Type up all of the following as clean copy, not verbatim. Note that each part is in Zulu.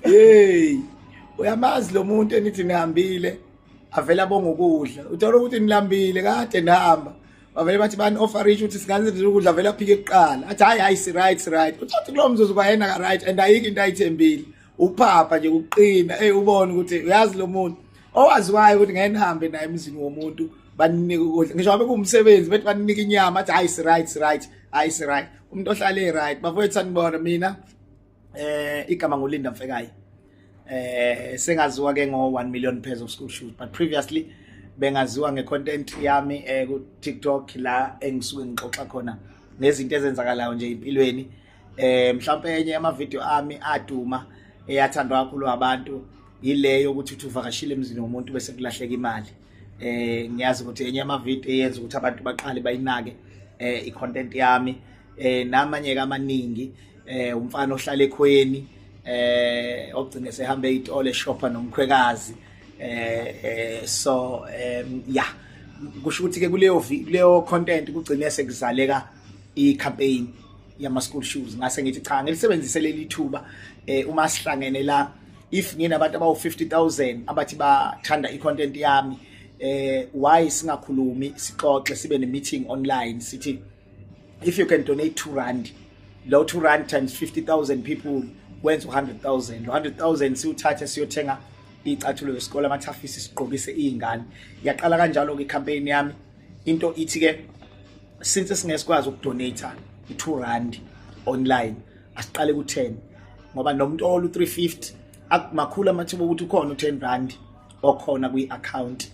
hey uyamazi lo muntu enithi nihambile avela bonga ukudla uthola ukuthi nilambile kade nihamba bavele bathi bani offer rich ukuthi singazenza ukudla vela phike eqala athi hayi si right uthi kulo mzuzu kwayena ka right and ayike into ayithembile uphapha nje ukuqina ubone ukuthi uyazi lo muntu owaziwayo ukuthi ngeke nihambe naye emzini womuntu baninike ukudla ngisho abe kumsebenzi bethi baninike inyama athi hayi si right umuntu ohlale right bafowethu sanibona mina igama nguLinda Mfekayi sengaziwa ke ngo 1 million pairs of school shoes but previously bengaziwa ngecontent yami ku TikTok la engisuke ngixoxa khona nezinto ezenzakalayo nje empilweni mhlawumbe enye ama video ami aduma eyathandwa kakhulu abantu ileyo ukuthi uvakashile emzini womuntu bese kulahleka imali ngiyazi ukuthi enye ama video eyenza ukuthi abantu baqale bayinake icontent yami namanye kamaningi umfana ohlala ekhweni ogcine sehambe itole shopper nomkhwekazi so yeah kusho ukuthi ke kuleyo content kugcine sekuzaleka icampaign yama school shoes ngase ngithi cha ngilisebenzise leli thuba uma sihlangene la if nginabantu abawu 50,000 abathi bathanda icontent yami why singakhulumi sixoxe sibe ne meeting online sithi if you can donate 2 rand low 2 rand times 50,000 people wenza 100,000 siuthathe siyothenga icathulo yesikole amathafisi sigqokise izingane yaqala kanjalo ke campaign yami into ithi ke since singesikwazi ukudonate i2 rand online asiqale ku10 ngoba nomuntu olu 350 akumakhulu amathuba ukuthi ukhona u10 rand okhona kwi-account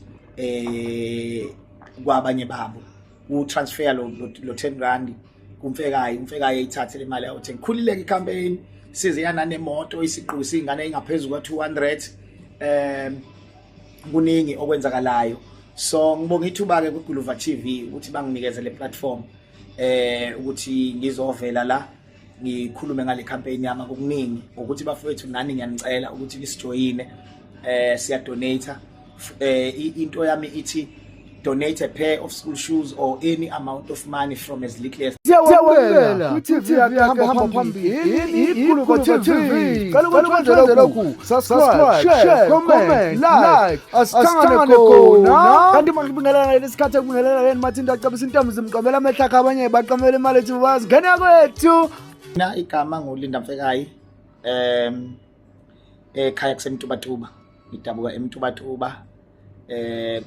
kwabanye babo utransfer lo 10 rand kumfekayi ayithathe le mali yawo 10 khulileke icampaign siziyana nemoto isiqhubisa izingane engaphezulu kwa200 kuningi okwenzakalayo so ngibonga ithuba ke kuGuluva TV ukuthi banginikeze le platform ukuthi ngizovela la ngikhulume ngale campaign yami okuningi ukuthi bafowethu nani ngiyanicela ukuthi nisijoyine siya donate into yami ithi donate a pair of school shoes or any amount of money from as little as siyawela TV yakahamba phambili iGuluva TV kalukwenze lokhu subscribe share comment like asithangane khona kanti makubingelela lesikhathi ekubingelela yena mathinta acabisa intambo zimqamela amehlakha abanye baqamela imali ethi bazi ngene kwethu na igama nguLinda Mfekayi ekhaya kusemtubatuba ngidabuka emtubatuba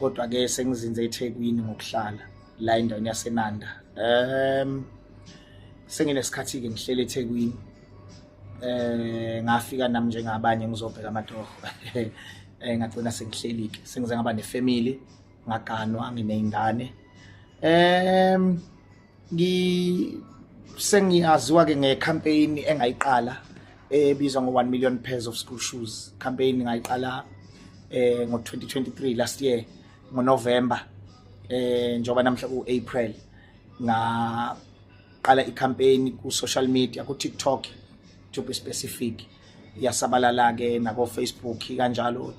kodwa ke sengizinze eThekwini ngokuhlala la endaweni yaseNanda senginesikhathi ke ngihlele eThekwini ngafika nami njengabanye ngizobheka amatoho ngagcina sengihlelike sengize ngaba nefamily ngaganwa ngineyingane sengiyaziwa ke ngecampaign engayiqala ebizwa ngo 1 million pairs of school shoes campaign ngayiqala ngo2023 last year ngoNovember njoba namhla kuApril ngaqala icampaign ku social media ku TikTok to be specific yasabalala ke nako Facebook kanjalo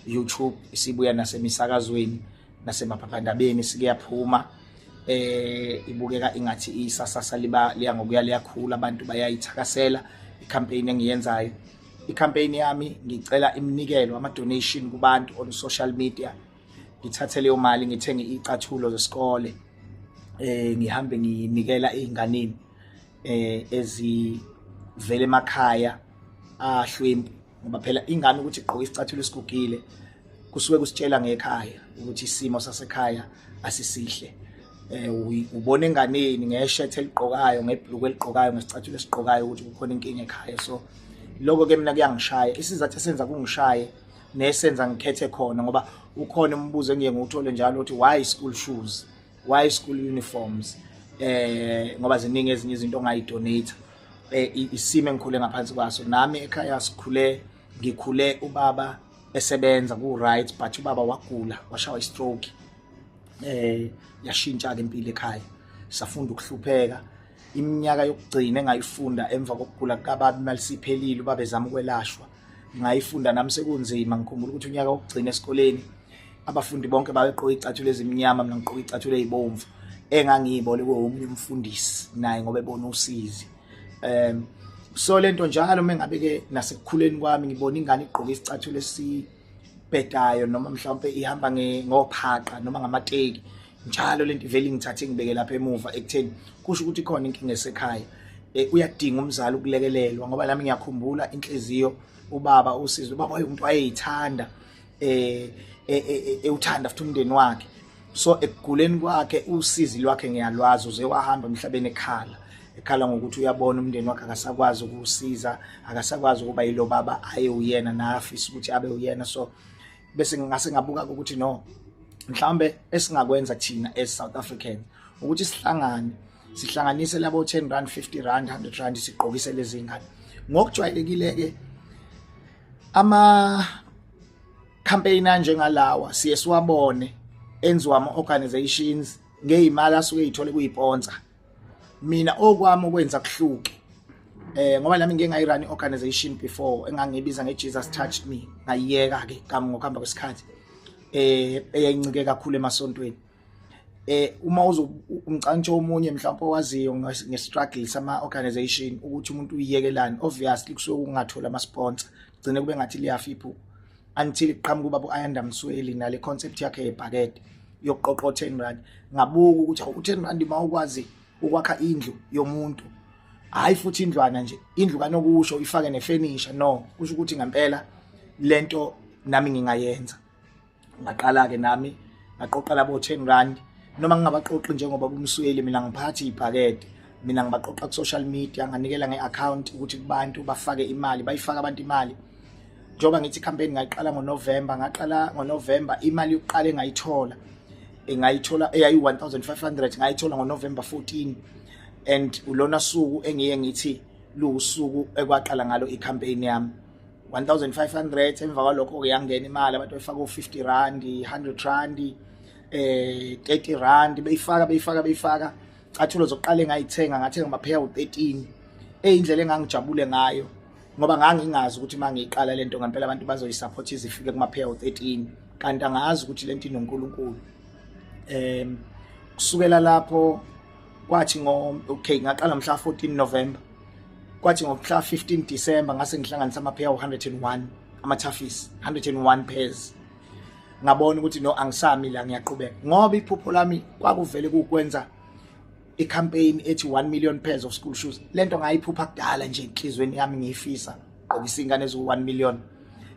YouTube isibuya nasemisakazweni nasemaphephandabeni sikuyaphuma ibukeka ingathi isasasa liya ngokuya liyakhula abantu bayayithakasela icampaign engiyenzayo icampaign yami ngicela iminikelo ama donation kubantu on social media ngithathe leyo mali ngithenge icathulo zesikole ngihambe nginikela einganeni ezivele emakhaya ahlwempu ngoba phela ingane ukuthi igqoke isicathulo esigugile kusuke kusitshela ngekhaya ukuthi isimo sasekhaya asisihle ubone enganeni ngeshirt eliqokayo ngebhluku eliqokayo ngesicathulo esiqokayo ukuthi kukhona inkinga ekhaya so lokho ke mina kuyangishaya isizathu esenza kungishaye nesenza ngikhethe khona ngoba ukhona umbuzo engiye nguthole njalo ukuthi why school shoes why school uniforms ngoba ziningi ezinye izinto ongayidonate isimo engikhule ngaphansi kwaso nami ekhaya ngikhule ubaba esebenza ku right but ubaba wagula washawa istroke yashintsha ke impilo ekhaya safunda ukuhlupheka iminyaka yokugcina engayifunda emva kokugula kababa imali siphelile babezama ukwelashwa ngayifunda nami sekunzima ngikhumbula ukuthi unyaka wokugcina esikoleni abafundi bonke babegqoka icathulo ezimnyama mina ngigqoka icathulo ezibomvu engangiyibole komunye umfundisi naye ngoba ebona usizi so lento njalo mengabe ke nasekukhuleni kwami ngibona ingane igqoka isicathulo esibhedayo noma mhlawumbe ihamba ngophaqa noma ngamateki njalo lento ivele ngithathe ngibeke lapha emuva ekutheni kusho ukuthi khona inkinga esekhaya. Uyadinga umzali ukulekelelwa ngoba nami ngiyakhumbula inhliziyo ubaba usizo ubaba umuntu wayeyithanda ewuthanda futhi umndeni wakhe, so ekuguleni kwakhe usizi lwakhe ngiyalwazi uze wahamba emhlabeni ekhala ngokuthi uyabona umndeni wakhe akasakwazi ukusiza, akasakwazi ukuba yilo baba aye uyena nafisa ukuthi abe uyena. So bese ngase ngabuka ukuthi no, mhlawumbe esingakwenza thina as South Africans ukuthi sihlanganise labo 10 rand 50 rand 100 rand siqokise lezi ngane. Ngokujwayelekile ke ama campaign njengalawa siye siwabone enziwa ama organizations ngezimali asuke ezithole kuyiponza. Mina okwami ukwenza kuhluke ngoba nami ngeke ngayirun organization before engangibiza ngeJesus Touched Me, ngayiyeka ke ngokuhamba kwesikhathi eyayincike kakhulu emasontweni. Uma umcantsho omunye mhlawumbe owaziyo ngestruggle sama organization ukuthi umuntu uyiyekelane, obviously kusuke kungathola ama sponsor gcine kube ngathi liyafiphupha until iqhamuka ubaba Ayanda Msweli nale concept yakhe yebhakede yokuqoqa 10 rand. Ngabuka ukuthi u10 rand mawukwazi ukwakha indlu yomuntu, hayi futhi indlwana nje, indlu kanokusho ifake nefurniture, no, kusho ukuthi ngempela lento nami ngingayenza. Ngaqala ke nami ngaqoqa labo 10 rand noma ngingabaqoqi njengoba umsweli, mina ngiphathi ibhakede, mina ngibaqoqa ku social media, nganikela ngeaccount ukuthi kubantu bafake imali, bayifaka abantu imali. Njoba ngithi campaign ngayiqala ngoNovember, ngaqala ngoNovember, imali yokuqala engayithola eyayi 1500 ngayithola ngoNovember 14, and ulona suku engiye ngithi lusuku ekwaqala ngalo icampaign yami. 1500 emva kwalokho kuyangena imali, abantu befaka u50 rand 100 rand 30 rand beyifaka. Cathulo zokuqala engayithenga ngathenga amapheya u13, eyindlela engangijabule ngayo ngoba ngangingazi ukuthi mangiyiqala lento ngempela abantu bazoyisupport izifike kumapheya u13, kanti angazi ukuthi lento inoNkulunkulu. Kusukela lapho kwathi ngaqala mhla 14 November, kwathi ngomhla 15 December ngase ngihlanganisa amapheya u101 amathafisi 101 pairs. Ngabona ukuthi no, angisami la, ngiyaqhubeka ngoba iphupho lami kwakuvele kukwenza icampaign ethi 1 million pairs of school shoes. Lento ngayiphupha kudala nje enhlizweni yami, ngiyifisa ukugqokisa ingane eziwu1 million.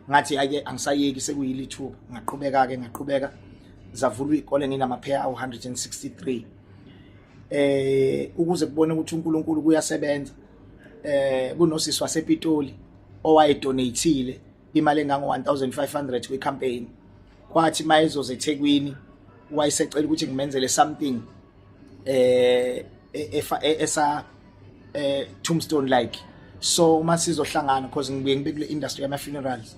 Ngathi ake angisayeki, sekuyilithuba, ngaqhubeka zavulwa izikole nginamapheya awu163 ukuze kubone ukuthi uNkulunkulu kuyasebenza. Kunosisi wasePitoli owayedonateile imali engango 1500 kwicampaign. Kwathi mayezoze eThekwini wayesecela ukuthi ngimenzele something esa tombstone like. So uma sizohlangana because ngibuye ngibe kule industry yama funerals,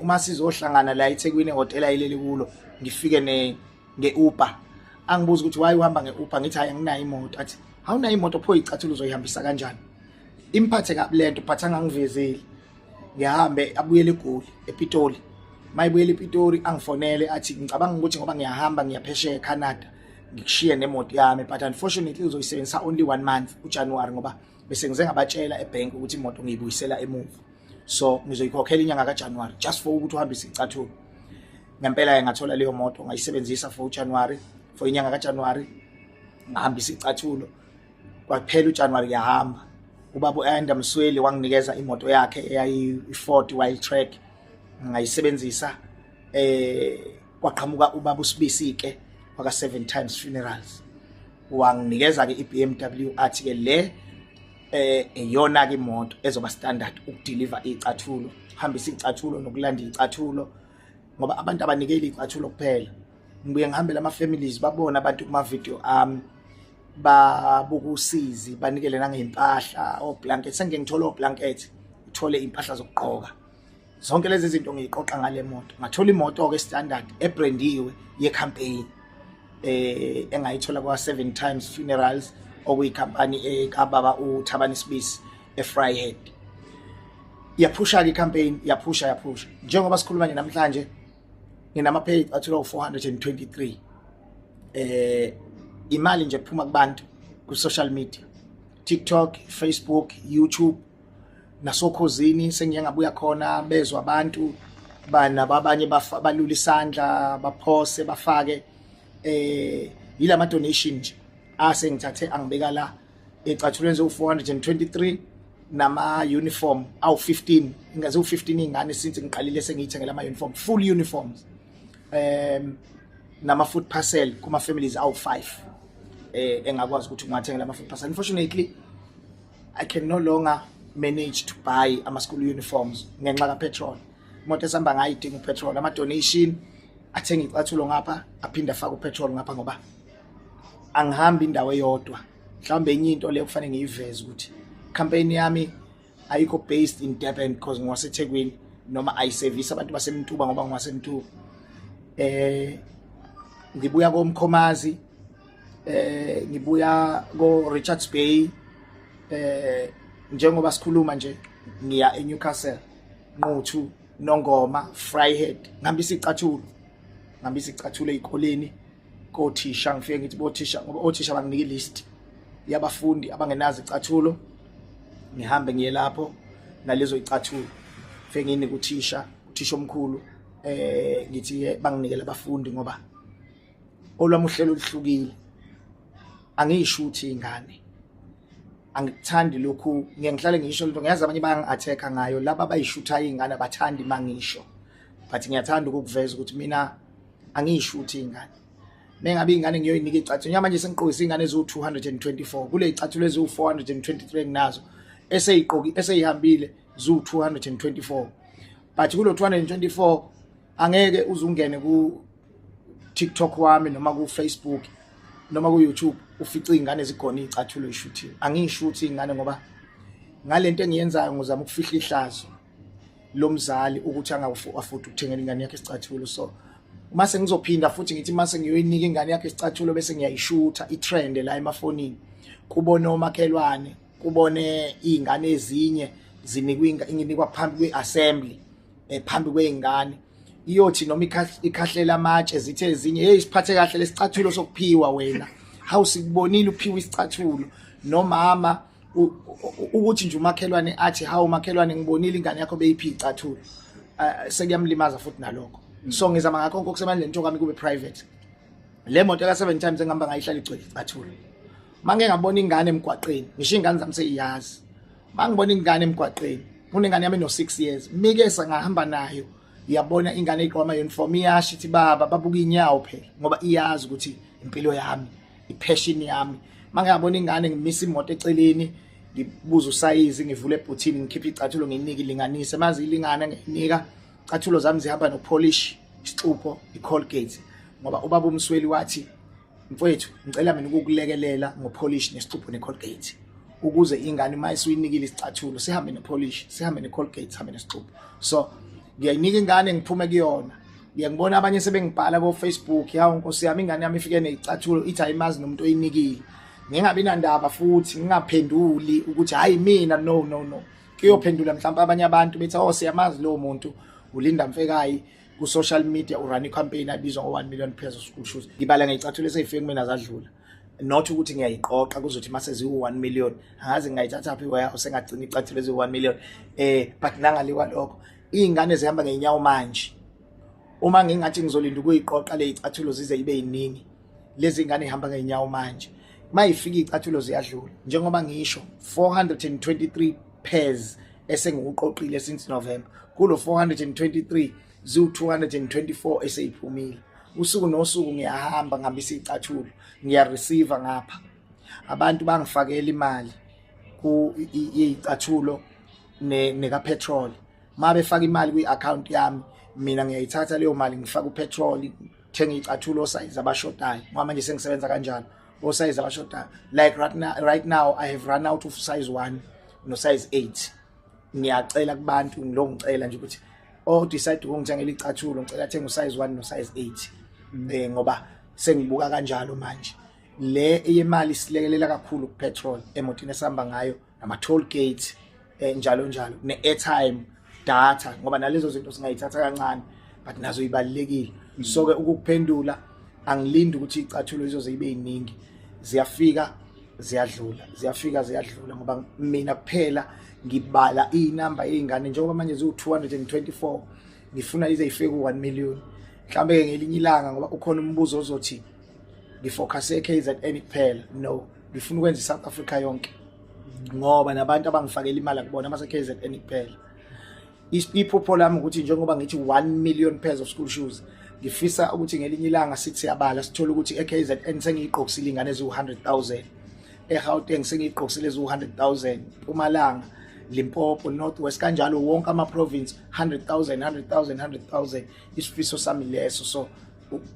uma sizohlangana la eThekwini ehotel ayileli kulo, ngifike nge-Uber, angibuza ukuthi why uhamba nge-Uber, ngithi hayi anginayo imoto. Athi awunayo imoto, pho icathulo uzoyihambisa kanjani? Imphathe kabi lento, but angangivezeli. Ngihambe abuyele eGoli ePitoli, mayibuyele ePitoli angifonele athi ngicabanga ukuthi ngoba ngiyahamba ngiyaphesheya eCanada ngikushiye nemoto yami, but unfortunately uzoyisebenzisa only 1 month uJanuary ngoba bese ngize ngabatshela ebank ukuthi imoto ngiyibuyisela emuva, so ngizoyikhokhela inyanga kaJanuary just for ukuthi uhambise icathulo. Ngempela ngathola leyo moto ngayisebenzisa for uJanuary, for inyanga kaJanuary ngihambisa icathulo. Kwaphela uJanuary yahamba, ubaba Ayanda Msweli wanginikeza imoto yakhe eyayi Ford Wild Track ngayisebenzisa. Kwaqhamuka ubaba uSibisike waka 7 times funerals, wanginikeza ke iBMW, athi ke le eyona ke imoto ezoba standard ukudeliver icathulo, hambisa icathulo nokulanda icathulo ngoba abantu abanikeli icathulo kuphela. Ngibuye ngihambe lama families babona abantu kuma video babuka usizi, banikele nangempahla, oblanket. Sengike ngithola oblanket, ngithole impahla zokugqoka, zonke lezi zinto ngiyiqoqa ngale moto. Ngathola imoto ke standard ebrandiwe yecampaign engayithola kwa 7 times funerals okuyicompany ekababa uThabani Sibisi eFryhead. Yaphusha ke campaign, yaphusha njengoba sikhuluma nje namhlanje nginamapage athola u423. Imali nje phuma kubantu ku social media, TikTok, Facebook, YouTube, nasokhozini sengiye ngabuya khona bezwa abantu bana babanye balula isandla baphose bafake yilama donation nje asengithathe angibeka la ecathulweni zo423 nama uniform awu15 ingaze u15 ingane since ngiqalile sengiyithengela ama uniform full uniforms nama food parcel kuma families awu5 engakwazi ukuthi ungathengela ama food parcel. Unfortunately I can no longer manage to buy ama school uniforms ngenxa ka petrol. Imoto esihamba ngayo idinga upetrol, ama donation athenga icathulo ngapha aphinda afaka upetrol ngapha ngoba angihambi indawo eyodwa. Mhlawumbe enye into le kufanele ngiyiveze ukuthi campaign yami ayikho based in Durban because ngiwaseThekwini noma ayiservice abantu baseMtuba ngoba ngiwaseMtuba. Ngibuya koMkhomazi, ngibuya ko Richards Bay, njengoba sikhuluma nje ngiya eNewcastle, Nquthu, Nongoma, Vryheid, ngihambisa icathulo ezikoleni kothisha. Ngifike ngithi bothisha ngoba othisha banginike list yabafundi abangenazi icathulo, ngihambe ngiye lapho nalezo icathulo. Ngifike nginike uthisha omkhulu ngithi banginikele abafundi ngoba olwami uhlelo oluhlukile. Angishuthi ingane, angikuthandi lokhu, ngiyahlale ngisho lento, ngiyazi abanye bayangi-attack ngayo laba bayishutha ingane abathandi mangisho, but ngiyathanda ukuveza ukuthi mina angishuthi ingane. Mengabe ingane ngiyoyinika icathulo nyama manje sengiqokisa ingane eziwu224 kule icathulo eziwu423 nginazo eseyihambile zu224, but kulo 224 angeke uzungene ku TikTok wami noma ku Facebook noma ku YouTube ufice ingane zikhona icathulo ishuthiwe. Angishuthi ingane ngoba ngalento engiyenzayo ngizama ukufihla ihlazo lomzali ukuthi angafuthi ukuthengela ingane yakhe isicathulo. So mase ngizophinda futhi ngithi mase ngiyoyinika ingane yakhe isicathulo bese ngiyayishutha itrend la emafonini, kubone omakhelwane, kubone izingane ezinye zinikwa phambi kweassembly phambi kweingane, iyothi noma ikhahlela amatshe zithe ezinye hey siphathe kahle lesicathulo sokuphiwa wena, how sikubonile uphiwa isicathulo. Nomama ukuthi nje umakhelwane athi hawu makhelwane ngibonile ingane yakho beyiphi icathulo, sekuyamlimaza futhi nalokho. So ngizama ngakho konke okusemandleni nto kwami kube private. Le moto ka 7 times engihamba ngayihlala igcwele icathulo. Mange ngabona ingane emgwaqeni, ngisho ingane zami seyiyazi. Mangibona ingane emgwaqeni, kunengane yami no 6 years, mikesa ngahamba nayo, yabona ingane igqoka ama uniform iyasho ithi baba babuka inyawo phela ngoba iyazi ukuthi impilo yami, ipassion yami. Mange ngabona ingane ngimisa imoto eceleni, ngibuza usize, ngivule ebhuthini, ngikhipha icathulo nginika ilinganise, mazi ilingana nginika icathulo zami zihamba no polish, isixupho, icolgate ngoba ubaba umsweli wathi mfowethu ngicela mina ukukulekelela ngopolish nesixupho necolgate ukuze ingane mayisuyinikile isicathulo sihambe nepolish, sihambe necolgate, sihambe nesixupho. So ngiyayinika ingane ngiphume kuyona. Ngiyangibona abanye sebengibhala ko Facebook, yawo Nkosi yami ingane yami ifike necathulo ithi ayimazi nomuntu oyinikile. Ngingabi nandaba futhi ngingaphenduli ukuthi hayi mina no. Kuyophendula mhlawumbe abanye abantu bethi oh siyamazi lo muntu ulinda Mfekayi ku social media urun icampaign abizwa ngo 1 million pesos school shoes. Ngibala ngecathulo eseyifike kumina zadlula. Not ukuthi ngiyayiqoqa kuzothi mase ziwu1 million angazi ngayithatha phi waya usengagcina icathulo ezi1 million. But nangale kwalokho izingane zihamba ngeenyawo manje. Uma ngingathi ngizolinda ukuyiqoqa le icathulo zize ibe yiningi, lezi ngane ihamba ngeenyawo manje. Mayifika icathulo ziyadlula njengoba ngisho 423 pairs esengikuqoqile since November. Kulo 423 zu224 eseyiphumile. Usuku nosuku ngiyahamba ngihambisa icathulo, ngiyareceive ngapha. Abantu bangifakela imali ku icathulo neka petrol. Mabe faka imali kwi-account yami, mina ngiyayithatha leyo mali ngifaka upetrol, thenga icathulo size abashotayo. Ngoba manje sengisebenza kanjalo, o size abashotayo. Like right now I have run out of size 1 no size 8. Ngiyacela kubantu ngilongicela nje ukuthi decide ukungithengela icathulo, ngicela thenga usize 1 no size 8. Ngoba sengibuka kanjalo manje. Le yemali silekelela kakhulu ku petrol emotini esihamba ngayo, nama toll gate njalo ne airtime, data ngoba nalezo zinto singayithatha kancane but nazo ibalekile. So ke ukuphendula angilindi ukuthi icathulo izoze ibe yiningi, ziyafika ziyadlula ngoba mina kuphela ngibala inamba ezingane njengoba manje ziwu224 ngifuna ize ifike ku1 million mhlambe ke ngelinye ilanga ngoba ukhona umbuzo ozothi ngifocus eKZN kuphela no ngifuna ukwenza iSouth Africa yonke ngoba nabantu abangifakela imali kubona amase KZN kuphela iphupho lami ukuthi njengoba ngithi 1 million pairs of school shoes ngifisa ukuthi ngelinye ilanga sithi siyabala sithola ukuthi eKZN sengiyiqoqisile ingane eziwu100,000 eGauteng sengiyiqoqisile eziwu100,000 Mpumalanga Limpopo Northwest kanjalo wonke ama province 100,000 isifiso sami leso so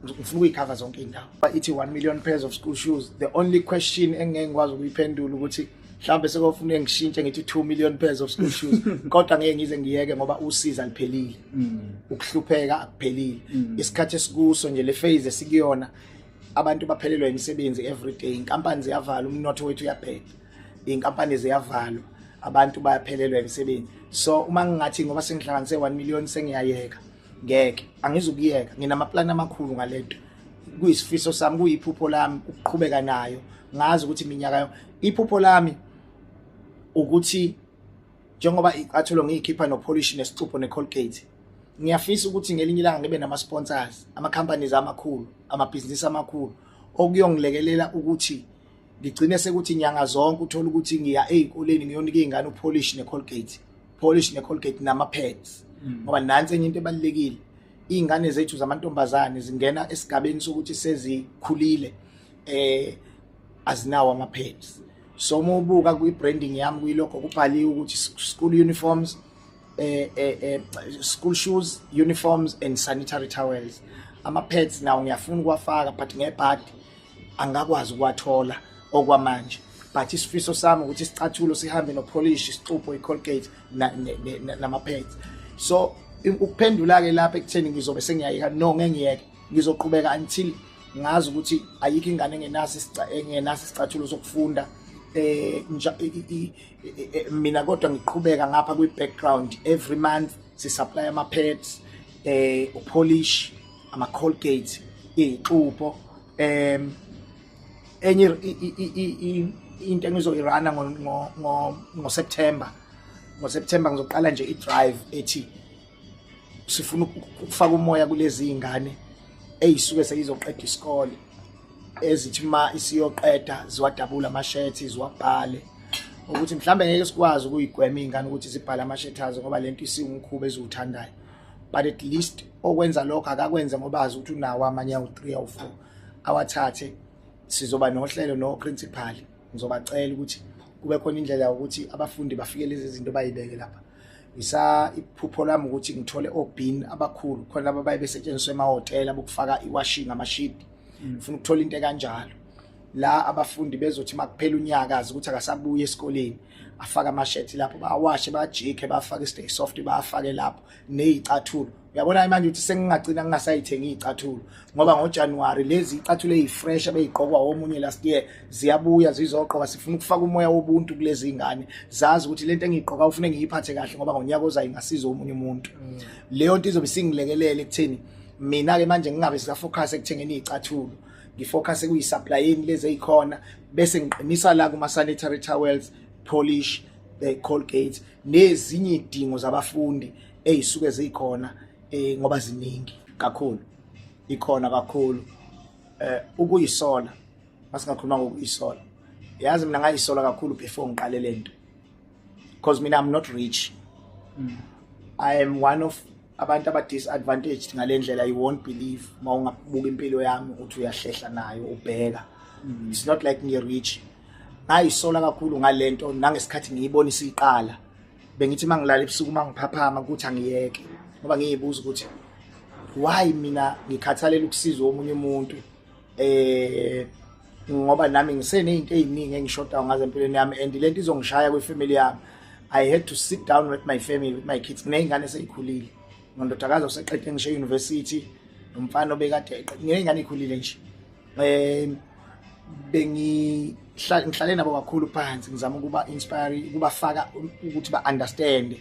ngifuna ukuyicover zonke indawo ithi 1 million pairs of school shoes the only question engeke ngikwazi ukuyiphendula ukuthi mhlambe sekufuna ngishintshe ngithi 2 million pairs of school shoes kodwa ngeke ngize ngiyeke ngoba usiza liphelile ukuhlupheka akuphelile isikhathi esikuso nje le phase esikuyona abantu baphelelwa imisebenzi everyday inkampani ziyavalwa umnotho wethu uyaphela inkampani ziyavalwa abantu bayaphelelwa imisebenzi so uma ngingathi ngoba sengihlanganise 1 million sengiyayeka ngeke angizukuyeka nginama plan amakhulu ngalento kuyisifiso sami kuyiphupho lami ukuqhubeka nayo ngazi ukuthi iminyaka yo iphupho lami ukuthi njengoba icathulo ngiyikhipha no polish nesicupho ne Colgate ngiyafisa ukuthi ngelinye ilanga ngibe nama sponsors ama companies amakhulu ama business amakhulu okuyongilekelela ukuthi ngigcine sekuthi inyanga zonke uthola ukuthi ngiya ezikoleni ngiyonika izingane upolish ne Colgate nama pads ngoba nansi enye into ebalekile izingane zethu zamantombazane zingena esigabeni sokuthi sezikhulile azinawo ama pads so mobuka kwi branding yami kuyilokho kubhaliwe ukuthi school uniforms school shoes uniforms and sanitary towels ama pads nawo ngiyafuna ukuwafaka but ngebhadi angakwazi ukuwathola okwamanje but isifiso sami ukuthi isicathulo sihambe no polish isicupho iColgate nama pads so ukuphendula ke lapha ekutheni ngizobe sengiyayeka no ngeke ngiyeke ngizoqhubeka until ngazi ukuthi ayikho ingane engenaso isicathulo sokufunda mina kodwa ngiqhubeka ngapha kwi background every month si supply ama pads upolish ama Colgate ixupho enye into engizoyirana ngo September ngizoqala nje i-drive ethi sifuna ukufaka umoya kulezi izingane ezisuke seyizoqeda isikole ezithi ma isiyoqeda ziwadabula ama-shirts ziwabhale ukuthi mhlambe ngeke sikwazi ukuyigwema izingane ukuthi zibhale ama-shirts azo ngoba lento isingumkhuba eziwuthandayo but at least okwenza lokho akakwenza ngoba azi ukuthi unawo amanye awu3 awu4 awathathe sizoba nohlelo no principal ngizobacela ukuthi kube khona indlela ukuthi abafundi bafike lezi zinto bayibeke lapha iphupho lami ukuthi ngithole obin abakhulu khona laba bayibesetshenziswa emahotela abokufaka iwashing amashidi ngifuna ukuthola into kanjalo la abafundi bezothi makuphela unyaka azi ukuthi akasabuye esikoleni afaka ama-shirt lapho bawashe bajike bafake stay soft bafake lapho nezicathulo uyabona manje ukuthi sengingagcina ngingasayithenga izicathulo ngoba ngoJanuary lezi izicathulo ezifresh abeyiqokwa omunye last year ziyabuya zizoqoka sifuna ukufaka umoya wobuntu kulezi izingane zazi ukuthi lento engiyiqoka ufune ngiyiphathe kahle ngoba ngonyaka ozayo ingasiza omunye umuntu leyo nto izobe singilekelele ekutheni mina ke manje ngingabe sikafocus ekuthengeni izicathulo ngifocus kuyisupplyini lezi ezikhona bese ngiqinisa la kuma sanitary towels polish Colgate nezinye idingo zabafundi ezisuke zikhona ngoba ziningi kakhulu ikhona kakhulu ukuyisola masingakhuluma ngokuyisola yazi mina ngayisola kakhulu before ngiqale lento because mina I'm not rich I am one of abantu aba disadvantaged ngalendlela you won't believe mawungabuka impilo yami uthi uyahlehla nayo ubheka it's not like ngiye rich ngayisola kakhulu ngalento nangesikhathi ngiyibona isiqala bengithi mangilala ebusuku mangiphaphama ukuthi angiyeke ngoba ngiyibuza ukuthi why mina ngikhathalela ukusiza omunye umuntu ngoba nami ngisenezinto eziningi engishoda ngazo empilweni yami and lento izongishaya kwefamily yami I had to sit down with my family with my kids nezingane seyikhulile ngondodakazi oseqede ngisho university nomfana obekade ngiyengane ikhulile nje ngihlale nabo kakhulu phansi ngizama ukuba inspire ukubafaka ukuthi ba understand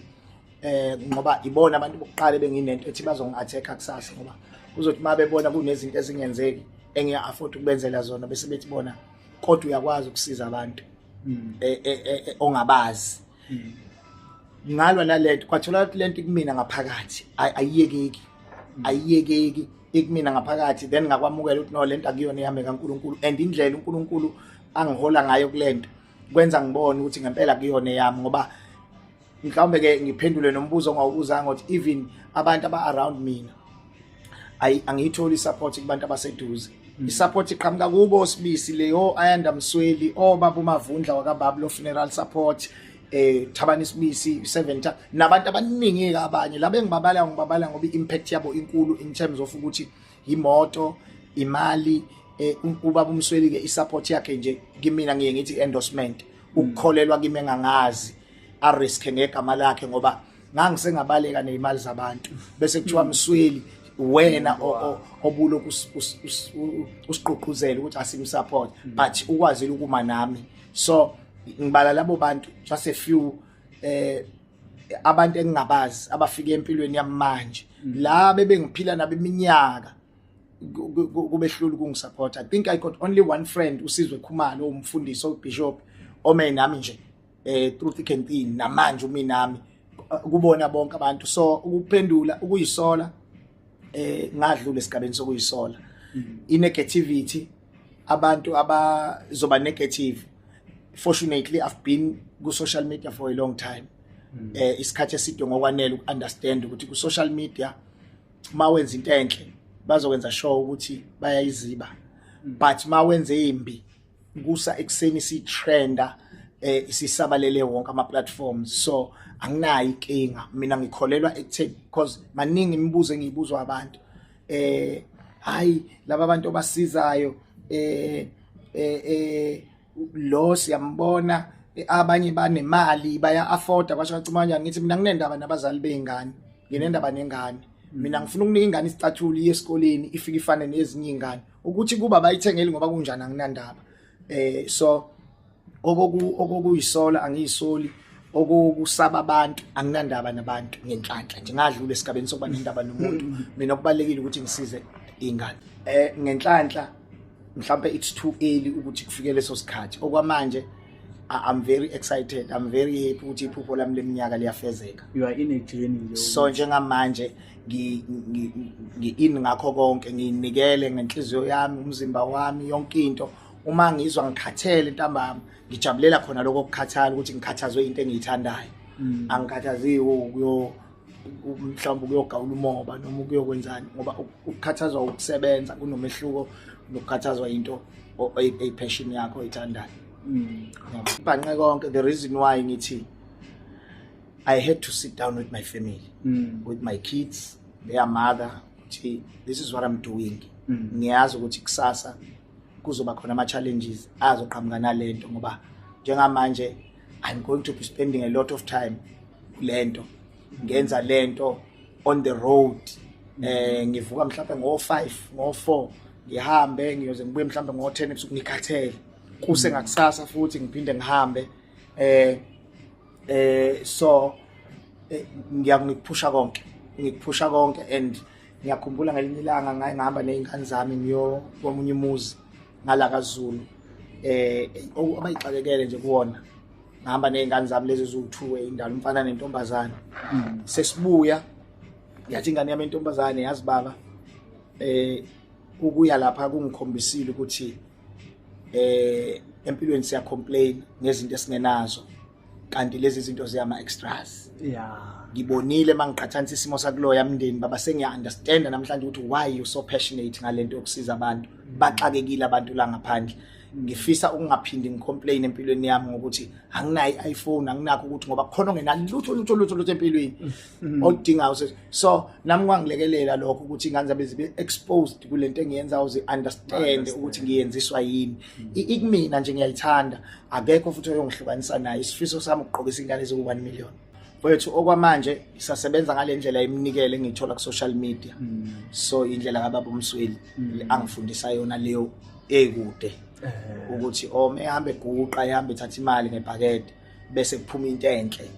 ngoba ibona abantu bokuqala benginento ethi bazongi-attack kusasa ngoba kuzothi uma bebona kunezinto ezingenzeki engiya afford ukubenzela zona bese bethi bona kodwa uyakwazi ukusiza abantu ongabazi ngalwa nalento kwathola lento kumina ngaphakathi ayiyekeki ekumina ngaphakathi then ngakwamukela ukuthi no lento akuyona yami kaNkulunkulu and indlela uNkulunkulu angihola ngayo kulento kwenza ngibone ukuthi ngempela kuyona yami ngoba mhlawumbe ke ngiphendule nombuzo ongawubuzanga ukuthi even abantu aba-around mina angiyitholi support kubantu abaseduze. I-support iqhamuka kubo osibisi leyo Ayanda Msweli obaba uMavundla wakabablo funeral support Thabani Sibisi 7 nabantu abaningi abanye labe ngibabala ngoba impact yabo inkulu in terms of ukuthi imoto imali ubaba uMsweli ke i-support yakhe nje kimina ngiye ngithi endorsement ukukholelwa kimi engangazi arisk ngegama lakhe ngoba ngangisengabaleka nezimali zabantu bese kuthiwa Msweli wena obulo usiqoquzela ukuthi asimsupport but ukwazile ukuma nami so ngibala labo bantu just a few abantu engingabazi abafike empilweni yami manje la bebengiphila nabo iminyaka kubehlula ukungisupport. I think I got only one friend uSizwe Khumalo umfundisi obishop ome nami nje through thick and thin namanje umi nami kubona bonke abantu so ukuphendula ukuyisola ngadlula esigabeni sokuyisola inegativity abantu abazoba negative. Fortunately I've been ku social media for a long time isikhathi eside ngokwanele ukunderstand ukuthi ku social media mawenza into enhle bazokwenza sure ukuthi bayayiziba but mawenze imbi kusa ekseni si trenda isisabalele wonke ama platforms so anginayo inkinga mina ngikholelwa ekutheni because maningi imibuzo engiyibuzwa abantu hayi laba bantu abasizayo lo siyambona abanye banemali baya afforda basho bacimanja ngithi mina nginendaba nabazali beingane nginendaba nengane mina ngifuna ukunika ingane isicathulo yesikoleni ifike ifane nezinye ingane ukuthi kuba bayithengeli ngoba kunjani anginandaba so okuyisola angiyisoli okusaba abantu anginandaba nabantu ngenhlanhla nje ngadlula esigabeni sokuba nendaba nomuntu mina kubalekile ukuthi ngisize ingane ngenhlanhla mhlawumbe it's too early ukuthi kufike leso sikhathi okwamanje I'm very excited. I'm very happy ukuthi iphupho lami leminyaka liyafezeka. You are in a journey. So njengamanje ngi ngakho konke nginikele ngenhliziyo yami umzimba wami yonke into uma ngizwa ngikhathele ntambama ngijabulela khona lokho ukukhathala ukuthi ngikhathazwe into engiyithandayo angikhathaziwe mhlawumbe ukuyogawula umoba noma ukuyokwenzani ngoba ukukhathazwa ukusebenza kunomehluko nokukhathazwa into passion yakho oyithandayo. Bhanqe konke the reason why ngithi I had to sit down with my family with my kids their mother ukuthi this is what I'm doing ngiyazi ukuthi kusasa kuzoba khona ama challenges azoqhamuka nalento ngoba njengamanje I'm going to be spending a lot of time lento ngenza lento on the road ngivuka mhlawumbe ngo5 ngo4 ngihambe ngiyoze ngibuye mhlawumbe ngo10 ebusuku ngikhathele kuse ngakusasa futhi ngiphinde ngihambe so ngikuphusha konke and ngiyakhumbula ngelinye ilanga ngihamba nezingane zami ngiyo komunye umuzi ngala kaZulu abayixakekele nje kuwona ngihamba nezingane zami lezi eziwu2 indalo umfana nentombazana sesibuya yathi ingane yami intombazane yazi baba ukuya lapha kungikhombisile ukuthi empilweni siya complain ngezinto esingenazo kanti lezi zinto ziyama extras ngibonile mangiqhathanisa isimo sakulo yamndeni baba sengiya understand namhlanje ukuthi why you so passionate ngalento yokusiza abantu baxakekile abantu la ngaphandle ngifisa ukungaphindi ngicomplain empilweni yami ngokuthi anginayi iPhone anginakho ukuthi ngoba khona ngenalutho empilweni odinga so nami kwangilekelela lokho ukuthi ingane zabe zibe exposed kulento engiyenza uze understand ukuthi ngiyenziswa yini ikumina nje ngiyayithanda akekho futhi oyongihlukanisa naye isifiso sami ukuqhokisa ingane ezokuba 1 million wethu okwamanje isasebenza ngalendlela eminikele engithola ku social media so indlela kaBaba uMsweli angifundisa yona leyo ekude ukuthi ehambe eguqa ehambe ethatha imali ngebhakede bese kuphuma into enhle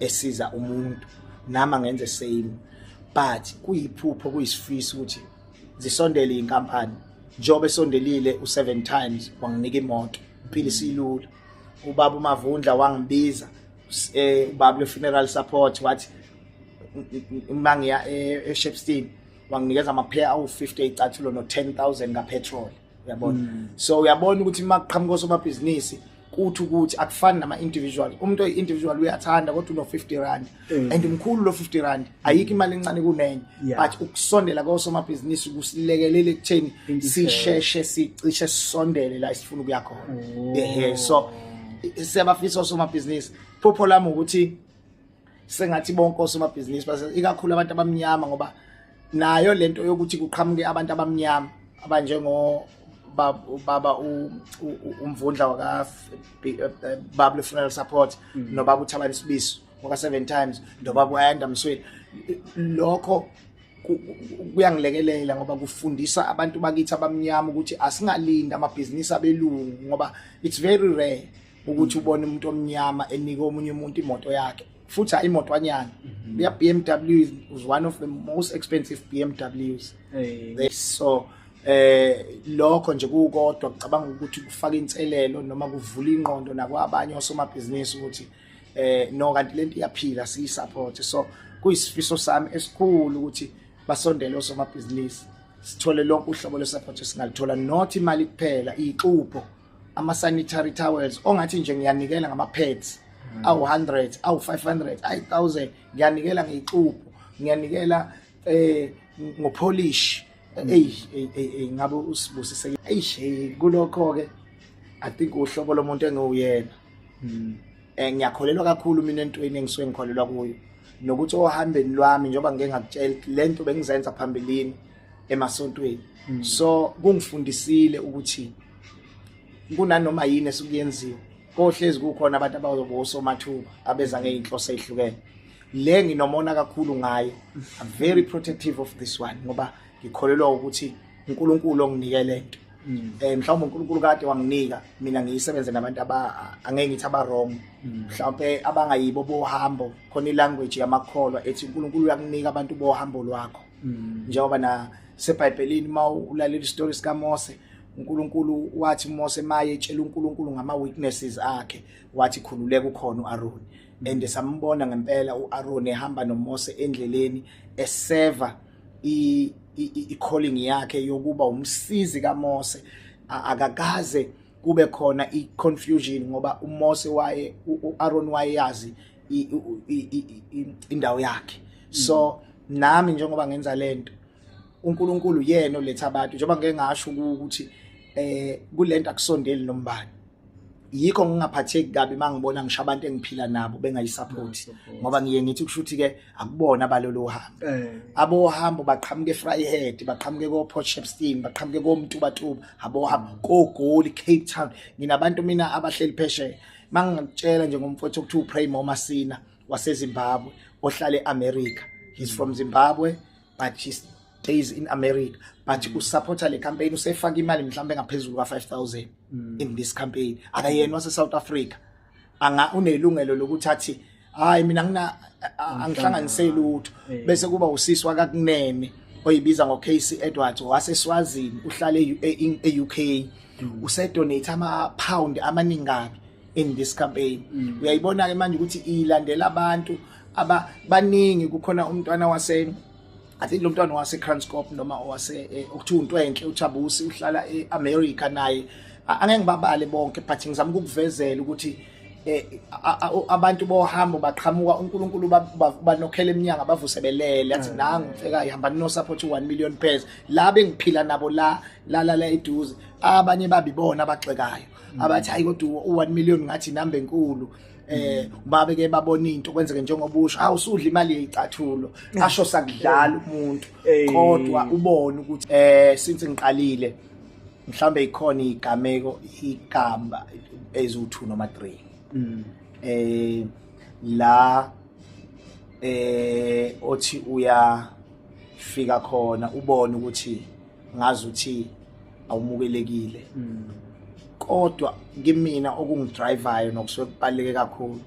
esiza umuntu nama ngenze same but kuyiphupho kuyisifiso ukuthi zisondele inkampani njobe esondelile u7 times wanginika imoto impilo silula ubaba uMavundla wangibiza Bablo funeral support wathi mangiya eShepstone wanginikeza ama-pair awu-50 ecathulo no-10,000 ka-petrol uyabona. So uyabona ukuthi makuqhamuka osomabhizinisi kuthi ukuthi akufani nama-individual. Umuntu oyi-individual uyathanda kodwa uno-50 rand and mkhulu lo 50 rand ayikho imali encane kunenye, but ukusondela kosomabhizinisi kusilekelele ekutheni sisheshe sicishe sisondele la sifuna ukuya khona. So siyabafisa osomabhizinisi, phupho lami ukuthi sengathi bonke osomabhizinisi ikakhulu abantu abamnyama, ngoba nayo lento yokuthi kuqhamuke abantu abamnyama abanjengo baba umvundla waka Bablo funeral support nobaba uThabani Sibiso ngoba 7 times nobaba uYanda Msweli, lokho kuyangilekelela ngoba kufundisa abantu bakithi abamnyama ukuthi asingalinda amabhizinisi abelungu, ngoba it's very rare ukuthi ubone umuntu omnyama enika omunye umuntu imoto yakhe, futhi imoto anyana. The BMW is one of the most expensive BMWs. So lokho nje kukodwa ngicabanga ukuthi kufaka inselelo noma kuvula ingqondo nakwabanye osomabhizinisi ukuthi no kanti lento iyaphila siyisupport. So kuyisifiso sami esikhulu ukuthi basondele osomabhizinisi, sithole lonke uhlobo lwesupport esingalithola, not imali kuphela, ixupho, ama-sanitary towels ongathi nje ngiyanikela ngama-pads awu-100 awu-500 ayi-1000 ngiyanikela ngexupho, ngiyanikela ngopolish. Ngabe usibusise kulokho ke I think uhlobo lomuntu engiwuyena. Ngiyakholelwa kakhulu mina entweni engisuke ngikholelwa kuyo, nokuthi ohambeni lwami njengoba ngeke ngakutshela lento bengizenza phambilini emasontweni. So kungifundisile ukuthi kunanoma yini esikuyenziwa kohlezi kukhona abantu abazobosomathuba abeza ngeinhloso ezihlukene. Le nginomona kakhulu ngayo, I'm very protective of this one ngoba ngikholelwa ukuthi uNkulunkulu onginike lento. Mhlawumbe uNkulunkulu kade wanginika mina ngiyisebenze nabantu angeke ngithi aba wrong, mhlawumbe abangayibo bohambo, khona ilanguage yamakholwa ethi uNkulunkulu uyakunika abantu bohambo lwakho. Njengoba na seBhayibhelini mawulalela istory sika Mose, uNkulunkulu wathi Mose maye etshela uNkulunkulu ngama weaknesses akhe, wathi khululeka ukhona uAaron. And sambona ngempela uAaron ehamba noMose endleleni eseva i-calling yakhe yokuba umsizi kaMose. Akakaze kube khona i-confusion ngoba uMose uAaron wayeyazi indawo yakhe. So nami njengoba ngenza lento, uNkulunkulu yena oletha abantu, njengoba ngeke ngasho ukuthi kulento akusondeli nombani. Yikho ngingaphatheki kabi mangibona ngisho abantu engiphila nabo bengayisupport, ngoba ngiye ngithi kushuthi ke akubona abalolo hambo. Abohambo baqhamuke eFryhead, baqhamuke ko-Port Shepstone, baqhamuke koMtubatuba, abohambo koGoli, Cape Town. Nginabantu mina abahleli phesheya. Mangitshela nje ngomfowethu okuthiwa uPraymo Masina waseZimbabwe ohlala eAmerica. He's from Zimbabwe but he stays in America, but usupporta le campaign, usefaka imali mhlambe ngaphezulu ka-5,000 in this campaign. Akayena wase-South Africa unelungelo lokuthi athi hayi mina angihlanganiseli lutho, bese kuba usisi wakakunene oyibiza ngoCasey Edwards waseSwazini uhlala e-UK, usedonate ama-pound amaningi in this campaign. Uyayibona ke manje ukuthi ilandela abantu abaningi. Kukhona umntwana wase I think lo mntwana wase-Kranscorp noma okuthiwa uNtwenhle uThabusi uhlala e-America naye. Angeke ngibabale bonke but ngizama ukukuvezela ukuthi abantu bohambo baqhamuka uNkulunkulu banokhela eminyanga bavusebelele athi nangu Mfekayi hamba no support 1 million pairs la bengiphila nabo la eduze. Abanye babibona abagxekayo abathi hayi kodwa u1 million ngathi inamba enkulu. Babe ke babona into kwenzeke njengobusho awusudla imali yezicathulo asho sakudlala umuntu, kodwa ubone ukuthi since ngiqalile mhlambe ikhona igameko igamba ezu2 noma 3 la othi uyafika khona ubone ukuthi ngazi uthi awumukelekile. Kodwa kimina okungidrivayo nokusuke kubaleke kakhulu